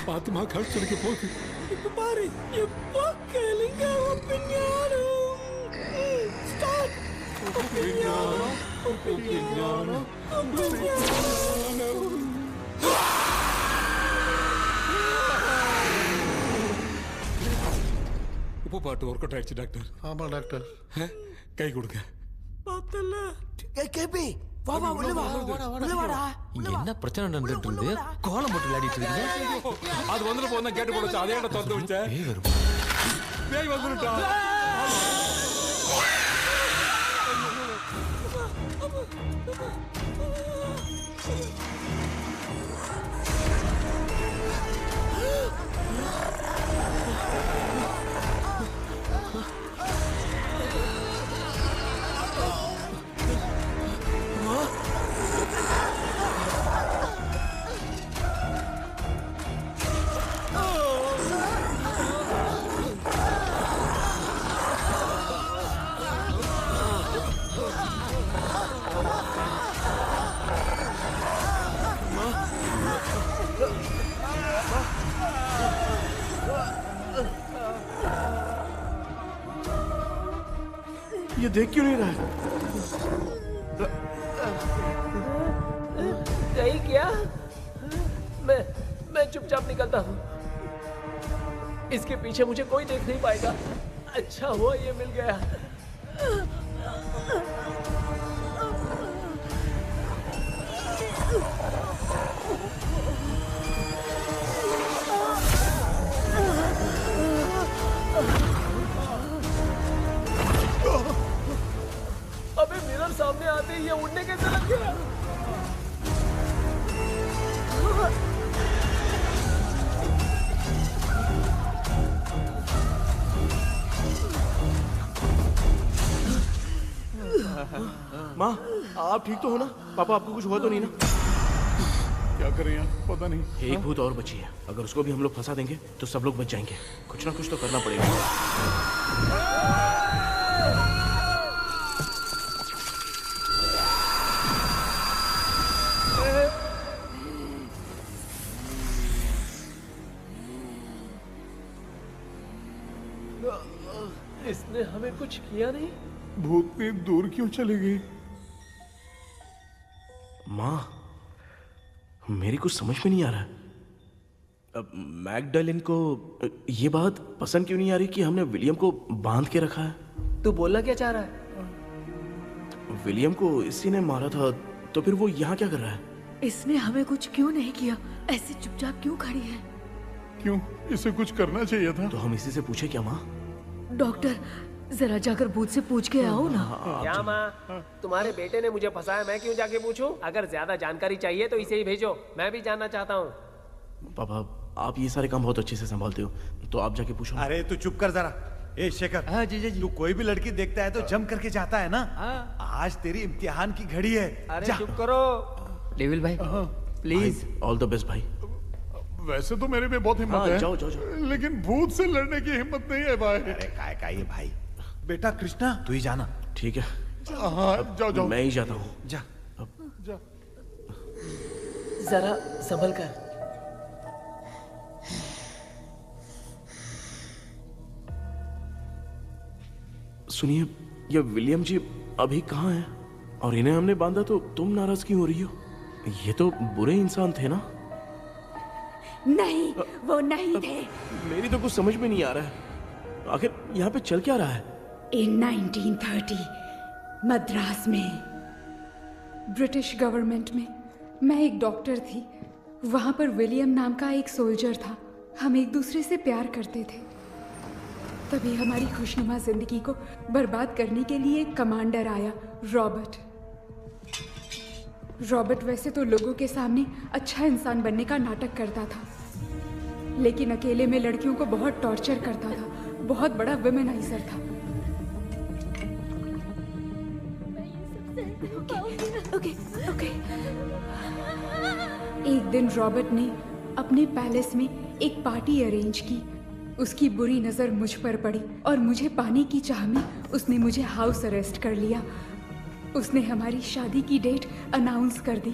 பாத்துமா கால் சொல்லிக்க போகுது. இப்ப பாரு, எப்போ கேளுங்க ஒப்பினியானம். ஸ்டார்ட். ஒப்பினியானம். உப்பு பாட்டு ஒர்க் அவுட் ஆயிடுச்சு டாக்டர். ஆமா டாக்டர். கை கொடுங்க. பார்த்தல. கேபி, வா வா உள்ள வா. உள்ள வாடா. இங்க என்ன பிரச்சனை நடந்துட்டு இருக்கு? கோலம் போட்டு விளையாடிட்டு இருக்கீங்க. அது வந்துட்டு போனா கேட்டு போடுச்சு. அதே இடம் திறந்து வச்சேன். பேய் வருமா? பேய் வந்துட்டா. ये देख क्यों नहीं रहा है? नहीं क्या? मैं चुपचाप निकलता हूँ। इसके पीछे मुझे कोई देख नहीं पाएगा। अच्छा हुआ ये मिल गया। अबे मिरर सामने आते ही ये उड़ने कैसे लग गया? माँ आप ठीक तो हो ना? पापा आपको कुछ हुआ तो नहीं ना? क्या करें यार, पता नहीं। एक भूत और बची है, अगर उसको भी हम लोग फंसा देंगे तो सब लोग बच जाएंगे। कुछ ना कुछ तो करना पड़ेगा। इसने हमें कुछ किया नहीं। भूतनी दूर क्यों चली गई? माँ मेरी कुछ समझ में नहीं आ रहा है। अब मैगडालिन को ये बात पसंद क्यों नहीं आ रही कि हमने विलियम को बांध के रखा है? तू बोलना क्या चाह रहा है? विलियम को इसी ने मारा था, तो फिर वो यहाँ क्या कर रहा है? इसने हमें कुछ क्यों नहीं किया? ऐसे चुपचाप क्यों खड़ी है? क्यों, इसे कुछ करना चाहिए था। तो हम इसी से पूछे क्या माँ? डॉक्टर जरा जाकर भूत से पूछ के आओ ना। क्या माँ, तुम्हारे बेटे ने मुझे फंसाया, मैं क्यों जाके पूछूं? अगर ज्यादा जानकारी चाहिए तो इसे ही भेजो, मैं भी जानना चाहता हूँ। पापा आप ये सारे काम बहुत अच्छे से संभालते हो, तो आप जाके पूछो। अरे तू चुप कर जरा। ए शेखर, हाँ जी जी जी। तू कोई भी लड़की देखता है तो जम करके जाता है ना? आज तेरी इम्तिहान की घड़ी है। अरे चुप करो डेविल भाई, प्लीज। ऑल द बेस्ट भाई। वैसे तो मेरे में बहुत हिम्मत है, जाओ जाओ जाओ। लेकिन भूत से लड़ने की हिम्मत नहीं है भाई। अरे काय का ये भाई। बेटा कृष्णा तू ही जाना। ठीक है। हाँ जाओ जाओ। मैं ही जाता हूँ। जा जा। जरा संभल कर। सुनिए, ये विलियम जी अभी कहाँ हैं? और इन्हें हमने बांधा तो तुम नाराज क्यों हो रही हो? ये तो बुरे इंसान थे ना? नहीं, वो नहीं थे। मेरी तो कुछ समझ में नहीं आ रहा है। आखिर यहाँ पे चल क्या रहा है? In 1930 मद्रास में ब्रिटिश गवर्नमेंट में मैं एक डॉक्टर थी। वहाँ पर विलियम नाम का एक सोल्जर था। हम एक दूसरे से प्यार करते थे। तभी हमारी खुशनुमा जिंदगी को बर्बाद करने के लिए एक कमांडर आया, रॉबर्ट। रॉबर्ट वैसे तो लोगों के सामने अच्छा इंसान बनने का नाटक करता था, लेकिन अकेले में लड़कियों को बहुत टॉर्चर करता था। बहुत बड़ा वुमेनाइजर था। ओके। एक दिन रॉबर्ट ने अपने पैलेस में एक पार्टी अरेंज की। उसकी बुरी नजर मुझ पर पड़ी और मुझे पाने की चाह में उसने मुझे हाउस अरेस्ट कर लिया। उसने हमारी शादी की डेट अनाउंस कर दी।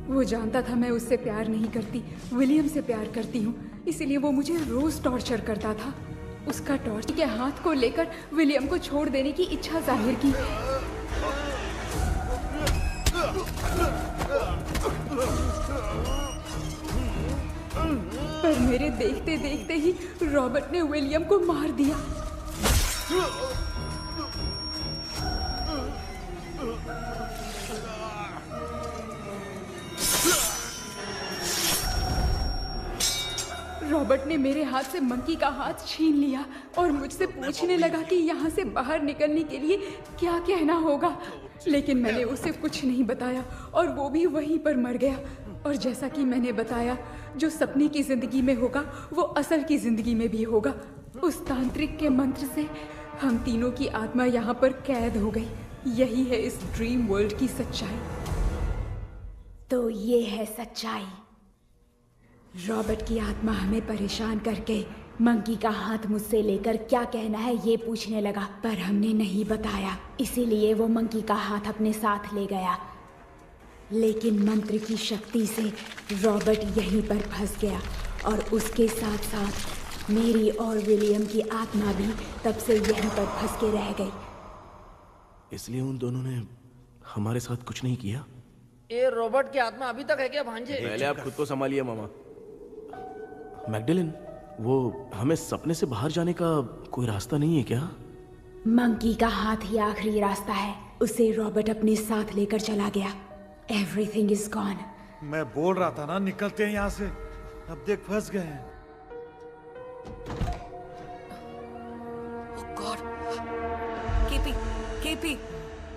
वो जानता था मैं उससे प्यार नहीं करती, विलियम से प्यार करती हूँ, इसीलिए वो मुझे रोज टॉर्चर करता था। उसका टॉर्चर के हाथ को लेकर विलियम को छोड़ देने की इच्छा जाहिर की। पर मेरे देखते देखते ही रॉबर्ट ने विलियम को मार दिया। रॉबर्ट ने मेरे हाथ से मंकी का हाथ छीन लिया और मुझसे पूछने लगा कि यहाँ से बाहर निकलने के लिए क्या कहना होगा। लेकिन मैंने उसे कुछ नहीं बताया और वो भी वहीं पर मर गया। और जैसा कि मैंने बताया, जो सपने की जिंदगी में होगा वो असल की जिंदगी में भी होगा। उस तांत्रिक के मंत्र से हम तीनों की आत्मा यहाँ पर कैद हो गई। यही है इस ड्रीम वर्ल्ड की सच्चाई। तो ये है सच्चाई। रॉबर्ट की आत्मा हमें परेशान करके मंकी का हाथ मुझसे लेकर क्या कहना है ये पूछने लगा, पर हमने नहीं बताया, इसीलिए वो मंकी का हाथ अपने साथ ले गया। लेकिन मंत्र की शक्ति से रॉबर्ट यहीं पर फंस गया और उसके साथ साथ मेरी और विलियम की आत्मा भी तब से यहीं पर फंस के रह गई। इसलिए उन दोनों ने हमारे साथ कुछ नहीं किया। ये रॉबर्ट की आत्मा अभी तक है क्या भांजे? पहले आप खुद को संभालिए मामा। मैगडेलिन, वो हमें सपने से बाहर जाने का कोई रास्ता नहीं है क्या? मंकी का हाथ ही आखिरी रास्ता है। उसे रॉबर्ट अपने साथ लेकर चला गया। Everything is gone. मैं बोल रहा था ना, निकलते हैं यहाँ से। अब देख फंस गए हैं। Oh God. KP,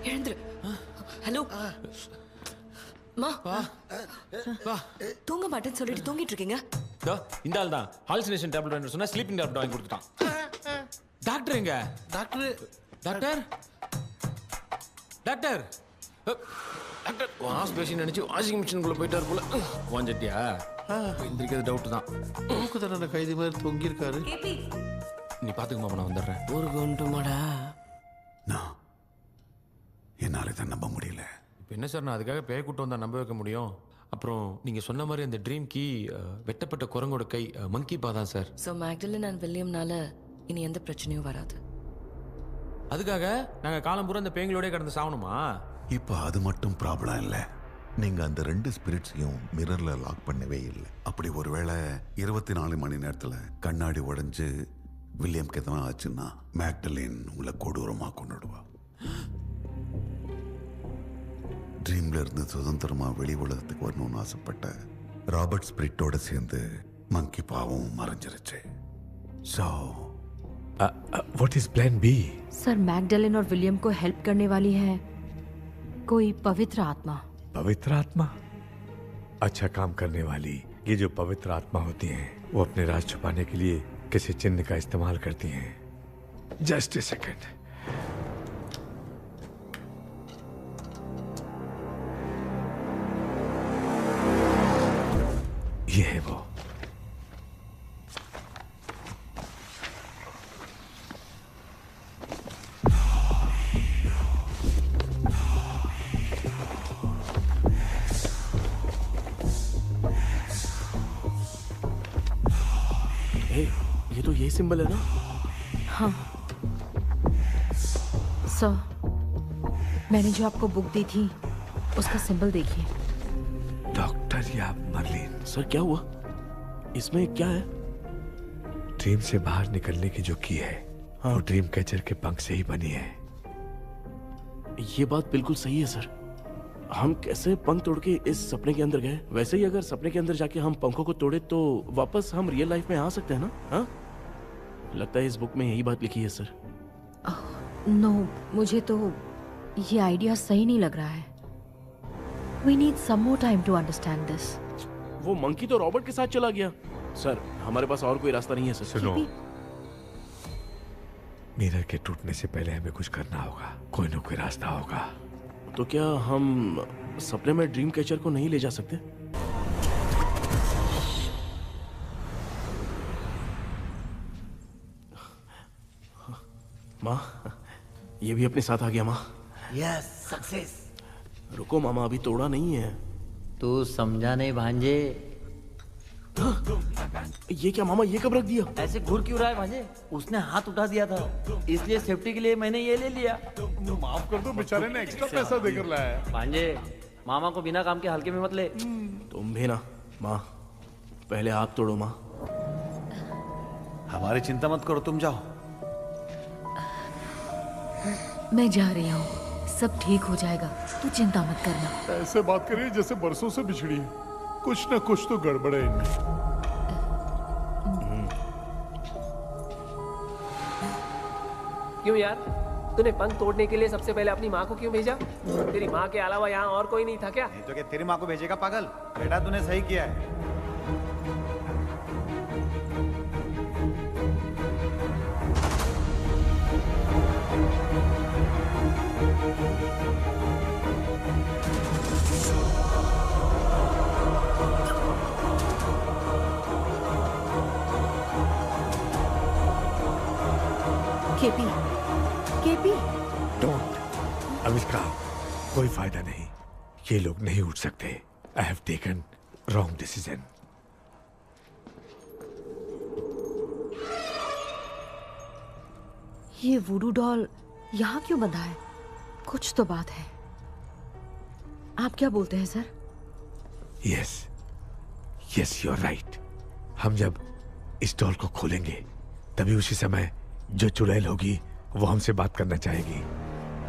Hirendra. Hello. தூங்க மாட்டேன்னு சொல்லிட்டு தூங்கிட்டு இருக்கீங்க. இந்த ஆள் தான் ஹாலுசினேஷன் டேப்லெட் வாங்கி சொன்னா ஸ்லீப்பிங் டேப்லெட் வாங்கி கொடுத்துட்டான். டாக்டர் எங்க? Doctor doctor doctor wash basin நினைச்சு வாஷிங் மிஷினுக்குள்ள போயிட்டார் போல வாஞ்சிட்டியா எந்திரிக்கிறது டவுட் தான் தூக்குதண்டனை கைதி மாதிரி தொங்கியிருக்காரு. நீ பாத்துக்குமா நான் வந்துடுறேன். ஒரு கொண்டுமாடா என்னால இதை நம்ப முடியல. இப்போ என்ன சார் நான் அதுக்காக பேய் கூட்டம் வந்தா நம்ப வைக்க முடியும்? அப்புறம் நீங்க சொன்ன மாதிரி அந்த ட்ரீம் கீ வெட்டப்பட்ட குரங்கோட கை மங்கி பா தான் சார். ஸோ மேக்டலின் அண்ட் வில்லியம்னால இனி எந்த பிரச்சனையும் வராது. அதுக்காக நாங்க காலம் பூரா அந்த பேய்களோடய கடந்து சாவணுமா? இப்போ அது மட்டும் ப்ராப்ளம் இல்லை. நீங்க அந்த 2 ஸ்பிரிட்ஸையும் மிரர்ல லாக் பண்ணவே இல்லை. அப்படி ஒருவேளை 24 மணி நேரத்துல கண்ணாடி உடைஞ்சு வில்லியம்க்கு எதனா ஆச்சுன்னா மேக்டலின் உங்களை கொடூரமா கொண்டுடுவா. ட்ரீம்ல இருந்து சுதந்திரமா வெளி உலகத்துக்கு வரணும்னு ஆசைப்பட்ட ராபர்ட் ஸ்பிரிட்டோட சேர்ந்து மங்கி பாவும் மறைஞ்சிருச்சு. So what is plan B? Sir Magdalene और विलियम को हेल्प करने वाली है कोई पवित्र आत्मा. पवित्र आत्मा? अच्छा काम करने वाली ये जो पवित्र आत्मा होती हैं वो अपने राज छुपाने के लिए किसी चिन्ह का इस्तेमाल करती हैं. Just a second. ये है वो. ये तो यही सिंबल है ना? हाँ सर, मैंने जो आपको बुक दी थी उसका सिंबल देखिए. डॉक्टर या मर्लिन? सर क्या हुआ? इसमें क्या है? ड्रीम से बाहर निकलने की जो की है वो ड्रीम कैचर के पंख से ही बनी है. ये बात बिल्कुल सही है सर. हम कैसे पंख तोड़ के इस सपने के अंदर गए? वैसे ही अगर सपने के अंदर जाके हम पंखों को तोड़े तो वापस हम रियल लाइफ में आ सकते हैं ना? हाँ? लगता है इस बुक में यही बात लिखी है सर. नो, मुझे तो ये आइडिया सही नहीं लग रहा है. We need some more time to understand this. वो मंकी तो रॉबर्ट के साथ चला गया. सर हमारे पास और कोई रास्ता नहीं है सर. सुनो, मिरर के टूटने से पहले हमें कुछ करना होगा. कोई ना कोई रास्ता होगा. तो क्या हम सपने में ड्रीम कैचर को नहीं ले जा सकते? माँ, ये भी अपने साथ आ गया. माँ यस, सक्सेस. रुको मामा, अभी तोड़ा नहीं है. तू समझा नहीं भांजे. ये क्या मामा, ये कब रख दिया? ऐसे घूर क्यों रहा है भांजे? उसने हाथ उठा दिया था, इसलिए सेफ्टी के लिए मैंने ये ले लिया. माफ कर दो, बेचारे ने एक्स्ट्रा पैसा देकर लाया है. भांजे, मामा को बिना काम के हल्के में मत ले. तुम भी ना. माँ पहले हाथ तोड़ो. माँ हमारी चिंता मत करो, तुम जाओ. मैं जा रही हूँ, सब ठीक हो जाएगा, तू चिंता मत करना. ऐसे बात करिए जैसे बरसों से बिछड़ी है. कुछ ना कुछ तो गड़बड़ है इनमें. क्यों यार, तूने पंख तोड़ने के लिए सबसे पहले अपनी माँ को क्यों भेजा? तेरी माँ के अलावा यहाँ और कोई नहीं था क्या? नहीं तो क्या तेरी माँ को भेजेगा पागल? बेटा तूने सही किया है. KP, KP. डोंट. आविष्कार, कोई फायदा नहीं. ये लोग नहीं उठ सकते. I have taken wrong decision. ये वुडू डॉल यहाँ क्यों बंधा है? कुछ तो बात है. आप क्या बोलते हैं sir? Yes, yes, you are right. हम जब इस डॉल को खोलेंगे तभी उसी समय जो चुड़ैल होगी वो हमसे बात करना चाहेगी.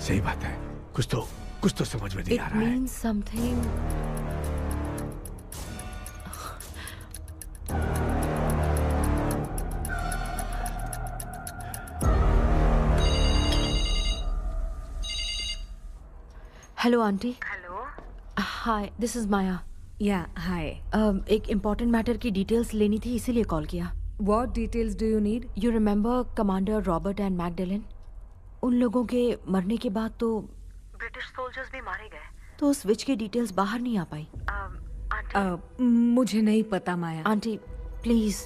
सही बात है. कुछ तो समझ में नहीं आ रहा है. It means something. Hello aunty. Hello. Hi, this is Maya. Yeah hi. एक इम्पोर्टेंट मैटर की डिटेल्स लेनी थी, इसीलिए कॉल किया. What details do you need? You remember commander Robert and Magdalene? उन लोगों के मरने के बाद तो ब्रिटिश सोल्जर्स भी मारे गए, तो उस विच की डिटेल्स बाहर नहीं आ पाई। मुझे नहीं पता Maya. Aunty please,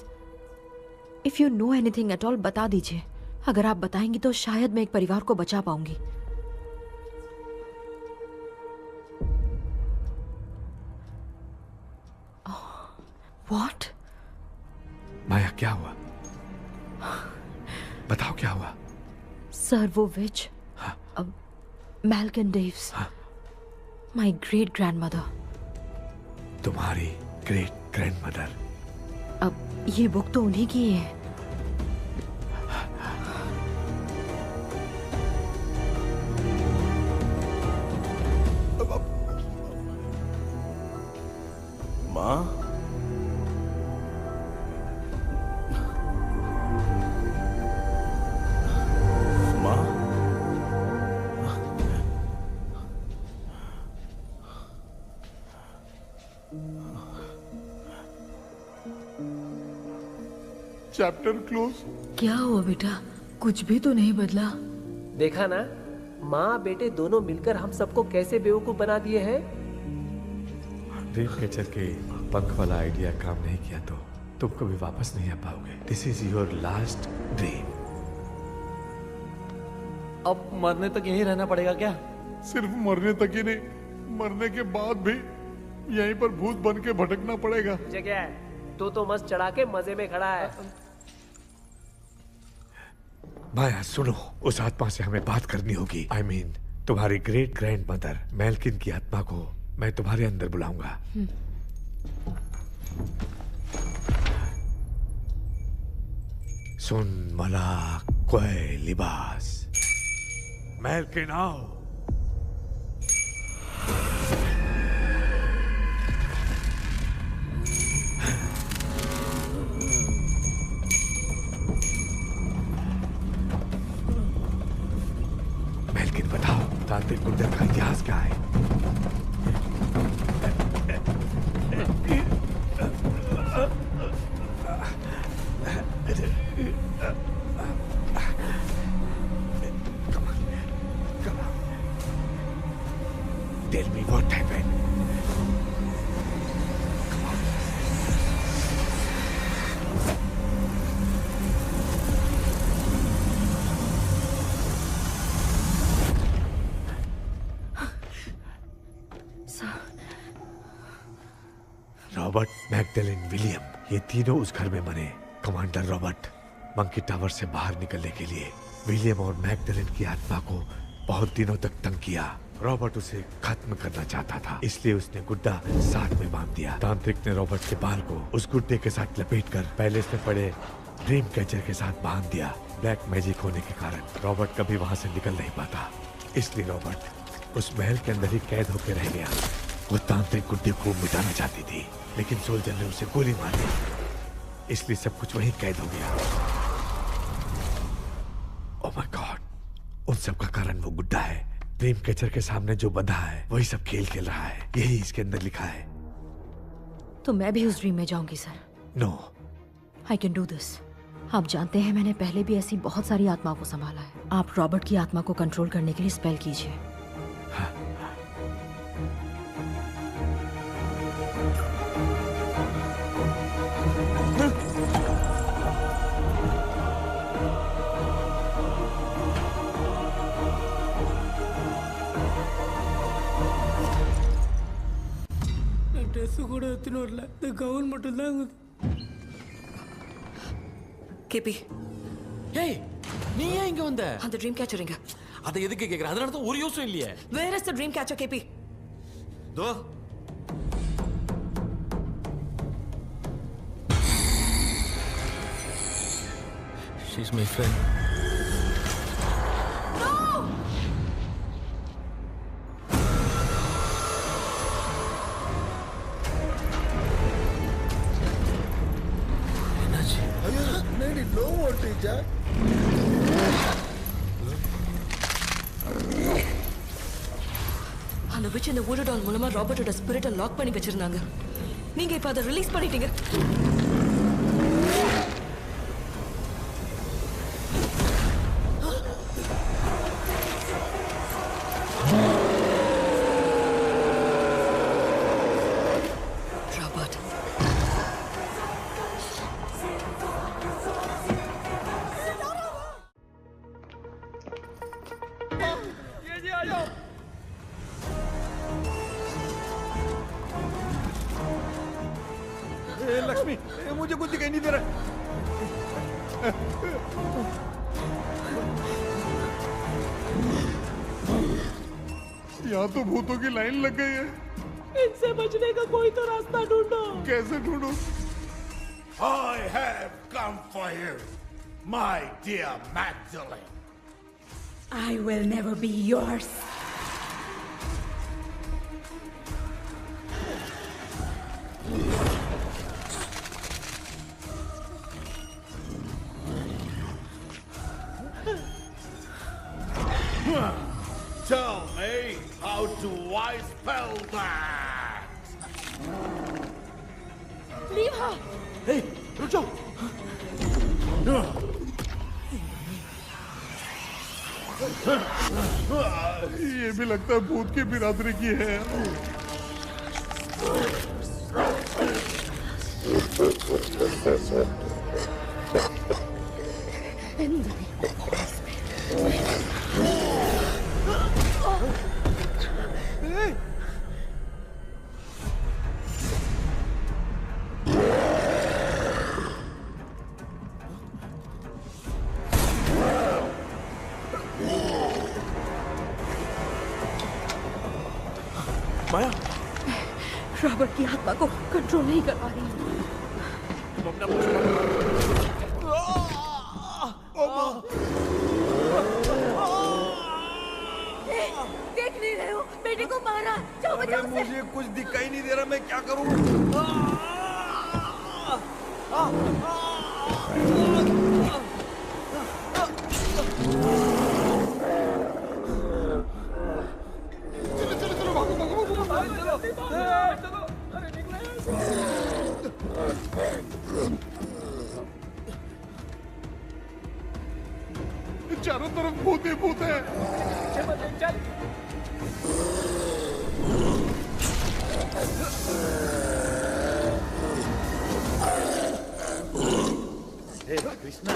if you know anything at all बता दीजिए। अगर आप बताएंगी तो शायद मैं एक परिवार को बचा पाऊंगी। व्हाट? माया क्या हुआ? बताओ क्या हुआ? सर वो विच, मैल्कन डेव्स, माय ग्रेट ग्रैंडमदर। तुम्हारी ग्रेट ग्रैंडमदर? अब ये बुक तो उन्हीं की है। माँ, चैप्टर क्लोज। क्या हुआ बेटा? कुछ भी तो नहीं बदला। देखा ना, माँ बेटे दोनों मिलकर हम सबको कैसे बेवकूफ बना दिए हैं। ड्रीम कैचर के पंख वाला आइडिया काम नहीं किया तो तुम कभी वापस नहीं आ पाओगे। This is your last dream. अब मरने तक यहीं रहना पड़ेगा क्या? सिर्फ मरने तक ही नहीं, मरने के बाद भी यहीं पर भूत बन के भटकना पड़ेगा। जगह है तो मस्त चढ़ा के मजे में खड़ा है। माया सुनो, उस आत्मा से हमें बात करनी होगी। I mean, तुम्हारी ग्रेट ग्रैंड मदर मैल्किन की आत्मा को मैं तुम्हारे अंदर बुलाऊंगा। सुन मला कोई लिबास, मैल्किन आओ। मैल्किन बताओ, तांत्रिक गुंडर का इतिहास क्या है? Tell me what happened. Robert, Magdalene, William, ये तीनों उस घर में मरे। कमांडर रॉबर्ट मंकी टावर से बाहर निकलने के लिए विलियम और मैगडेलिन की आत्मा को बहुत दिनों तक तंग किया। रॉबर्ट उसे खत्म करना चाहता था, इसलिए उसने गुड्डा साथ में बांध दिया। तांत्रिक ने रॉबर्ट के बाल को उस गुड्डे के साथ लपेटकर पैलेस में पड़े ड्रीम कैचर के साथ बांध दिया। ब्लैक मैजिक होने के कारण रॉबर्ट कभी वहां से निकल नहीं पाता, इसलिए रॉबर्ट उस महल के अंदर ही कैद होकर रह गया। वो तांत्रिक गुड्डे को मिटाना चाहती थी, लेकिन सोल्जर ने उसे गोली मार दी, इसलिए सब कुछ वहीं कैद हो गया। ओह माय गॉड, उन सब का कारण वो गुड्डा है। ड्रीम कैचर के सामने जो बंधा है वही सब खेल खेल रहा है, यही इसके अंदर लिखा है। तो मैं भी उस ड्रीम में जाऊंगी sir? No, I can do this. आप जानते हैं मैंने पहले भी ऐसी बहुत सारी आत्माओं को संभाला है। आप रॉबर्ट की आत्मा को कंट्रोल करने के लिए स्पेल कीजिए। ட்ரெஸ் கூட எடுத்துன்னு வரல, இந்த கவுன் மட்டும் தான். கேபி, ஏய் நீ ஏன் இங்க வந்த? அந்த ட்ரீம் கேச்சர் எங்க? அதை எதுக்கு கேக்குற? அதனால தான் ஒரு யூஸும் இல்லையே. Where is the dream catcher, கேபி? தோ She's my friend. No voltage. அந்த விச் இந்த வுட் டால் மூலமா ராபர்ட்டோட ஸ்பிரிட்டை லாக் பண்ணி வச்சிருந்தாங்க. நீங்க இப்ப அதை ரிலீஸ் பண்ணிட்டீங்க. आ जाओ। लक्ष्मी, मुझे कुछ दिखाई नहीं दे रहा। यहाँ तो भूतों की लाइन लग गई है। इनसे बचने का कोई तो रास्ता ढूंढो। कैसे ढूंढूं? I have come for you, my dear Magdalene. I will never be yours. Tell me, how do I spell that? Leave her. Hey, रुक जाओ। ये भी लगता है भूत की बिरादरी की है। माया, रॉबर्ट की आत्मा को कंट्रोल नहीं कर पा रही। देख नहीं रहे हो, बेटे को मारा। जाओ बचाओ उसे। मुझे कुछ दिखाई नहीं दे रहा, मैं क्या करूं? चारों तरफ भूत ही भूत है। कृष्णा,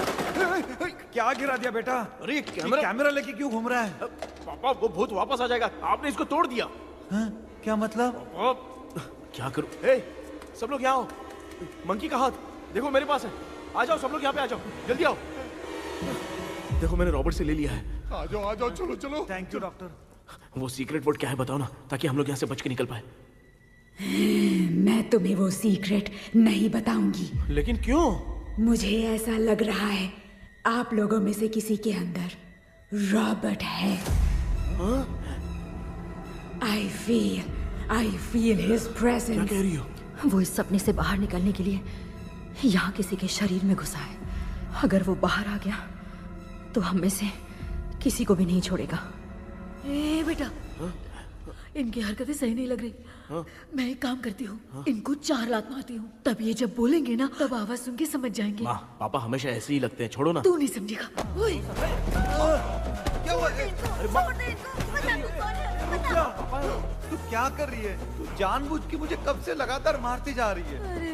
क्या गिरा दिया बेटा? अरे कैमरा लेके क्यों घूम रहा है? पापा, वो भूत वापस आ जाएगा। आपने इसको तोड़ दिया। हाँ? क्या मतलब? क्या करूं? सब लोग यहाँ आओ। मंकी का हाथ देखो मेरे पास है। आ जाओ, सब लोग यहाँ पे आ जाओ, जल्दी आओ। देखो मैंने रॉबर्ट से ले लिया है। आ जाओ, चलो चलो। Thank you doctor. वो सीक्रेट वर्ड क्या है बताओ ना, ताकि हम लोग यहाँ से बच के निकल पाए। मैं तुम्हें वो सीक्रेट नहीं बताऊंगी। लेकिन क्यों? मुझे ऐसा लग रहा है आप लोगों में से किसी के अंदर रॉबर्ट है। I feel his presence. क्या कह रही हो? वो इस सपने से बाहर निकलने के लिए यहाँ किसी के शरीर में घुसा है। अगर वो बाहर आ गया तो हम में से किसी को भी नहीं छोड़ेगा। ए बेटा, इनकी हरकतें सही नहीं लग रही। मैं एक काम करती हूँ, इनको 4 लात मारती हूँ, तब ये जब बोलेंगे ना तब आवाज सुन के समझ जाएंगे। माँ, पापा हमेशा ऐसे ही लगते हैं, छोड़ो ना। तू नहीं समझेगा। ओए, क्या हुआ? तू क्या कर रही है? तू जानबूझ के मुझे कब से लगातार मारती जा रही है। अरे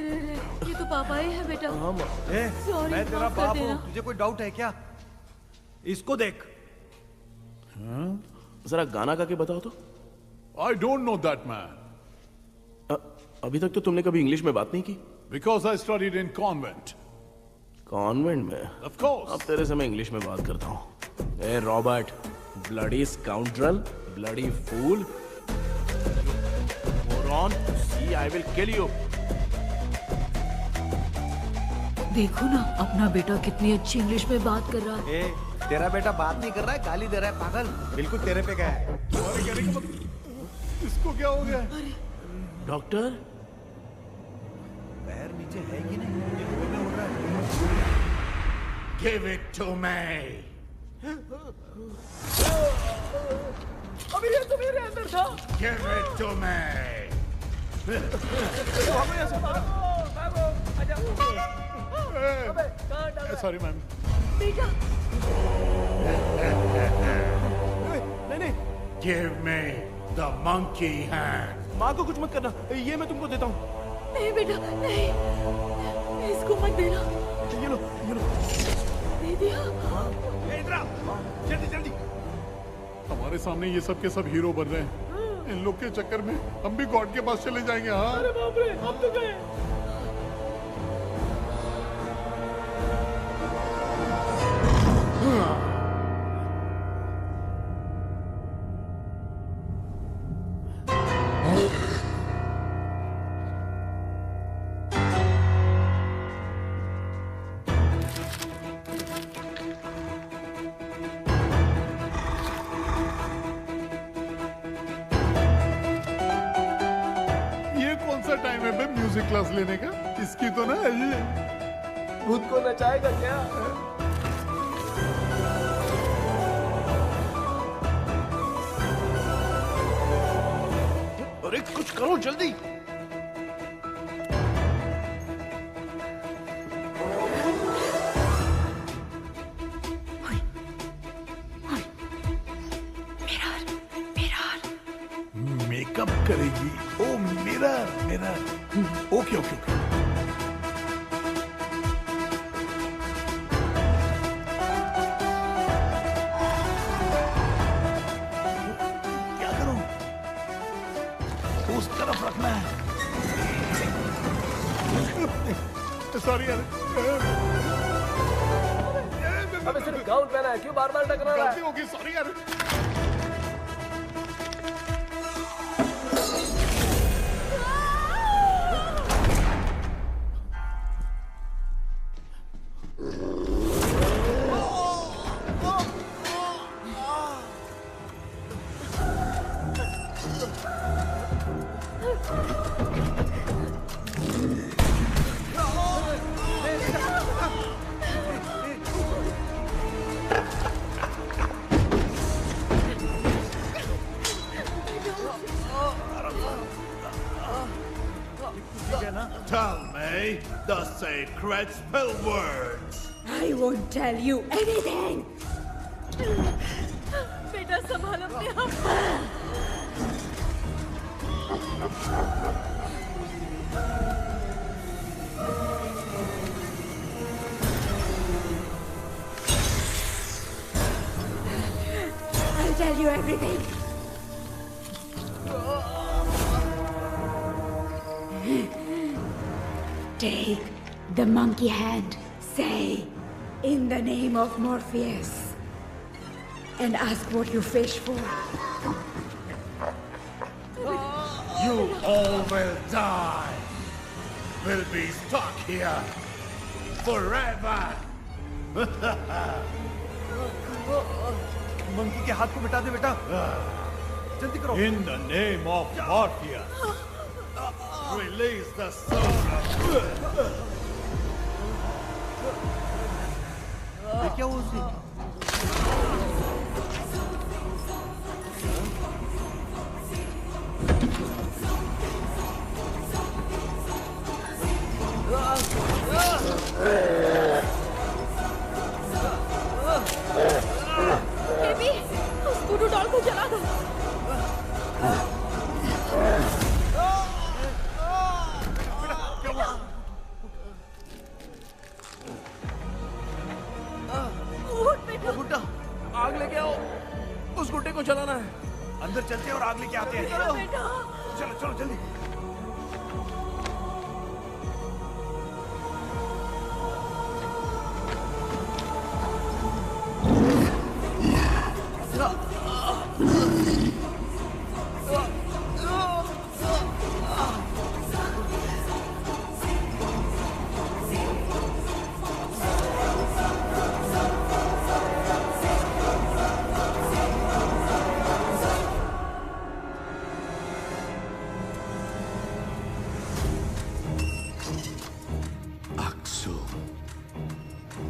ये तो पापा ही है बेटा। Sorry, मैं तेरा माफ कर बाप देना। हूँ, तुझे कोई डाउट है क्या? इसको देख। जरा गाना गा के बताओ तो। I don't know that man. अभी तक तो तुमने कभी इंग्लिश में बात नहीं की। Because I studied in convent. Convent में? Of course. अब तेरे से मैं इंग्लिश में बात करता हूँ। ए Robert, bloody scoundrel, bloody fool, moron, see I will kill you. देखो ना अपना बेटा कितनी अच्छी इंग्लिश में बात कर रहा है। तेरा बेटा बात नहीं कर रहा है, गाली दे रहा है पागल। बिल्कुल तेरे पे क्या है? इसको क्या हो गया? डॉक्टर, पैर नीचे है कि नहीं? ये मुंह में उड़ रहा है। Give it to me. अभी ये तो मेरे अंदर था। Give it to me. Sorry ma'am. बेटा, नहीं। Give me the monkey hand. माँ को कुछ मत करना, ये मैं तुमको देता हूँ। नहीं बेटा, नहीं, इसको मत देना। ये लो। दे दिया। इधर आ, जल्दी। हमारे सामने ये सब के सब हीरो बन रहे हैं। इन लोग के चक्कर में हम भी गॉड के पास चले जाएंगे। हाँ अरे बाप रे, हम तो गए। टाइम है बे म्यूजिक क्लास लेने का। इसकी तो ना खुद को नचाएगा क्या? अरे कुछ करो जल्दी। मेकअप करेगी। Oh mirror mirror. Okay okay okay. क्या करूं? उस तरफ रखना है। सॉरी यार। अबे सिर्फ गाउन पहना है, क्यों बार बार टकरा रहा है? गलती होगी, सॉरी यार। Tell me the sacred spell words. I won't tell you anything. बेटा संभाल अपने आप। I'll tell you everything. Take the monkey hand, say, in the name of Morpheus, and ask what you fish for. You all will die. Will be stuck here forever. Monkey के हाथ को मिटा दे बेटा, जल्दी करो। In the name of Morpheus, release the soul of... ये क्या हुआ उसे? बेबी, उस वुडू डॉल को जला दो। गुड्डा, आग लेके आओ। उस गुड्डे को जलाना है। अंदर चलते हैं और आग लेके आते हैं। चलो चलो जल्दी।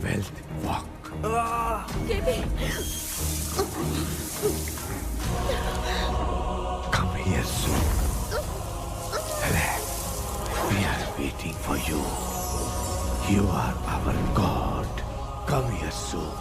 Wealth walk. Come here soon. Relax. We are waiting for you. You are our God. Come here soon.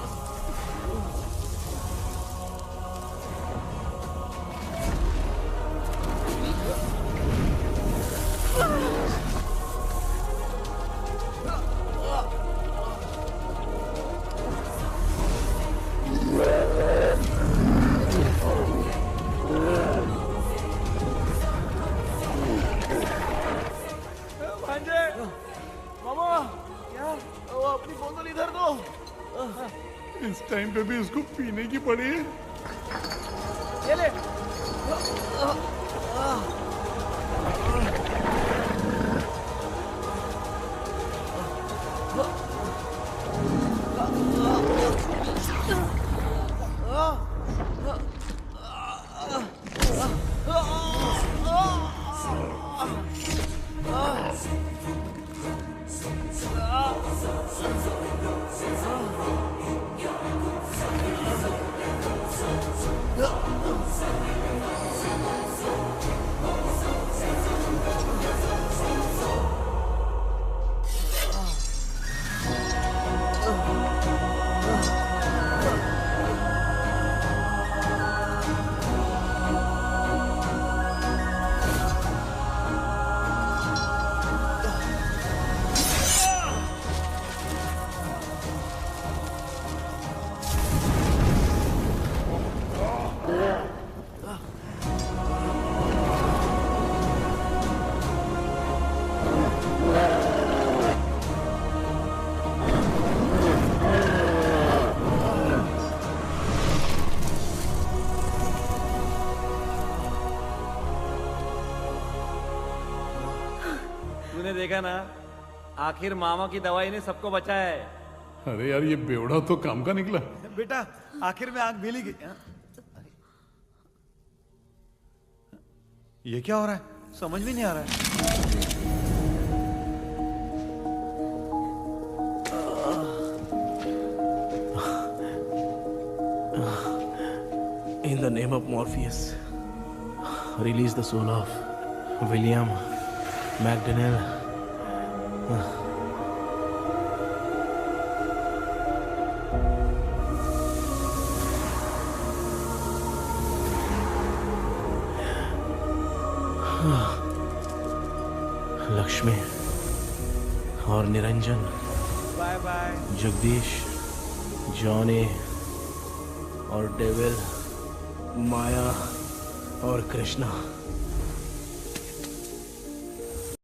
इस टाइम पे भी उसको पीने की पड़ी है। ये ले। तूने देखा ना, आखिर मामा की दवाई ने सबको बचाया है। अरे यार, ये बेवड़ा तो काम का निकला। बेटा आखिर में आंख मिली गई। ये क्या हो रहा है, समझ में नहीं आ रहा है। In the name of Morpheus, release the soul of William McDonnell. Lakshmi और Niranjan, bye bye. Jagdish, Johnny और डेविल, माया और कृष्णा,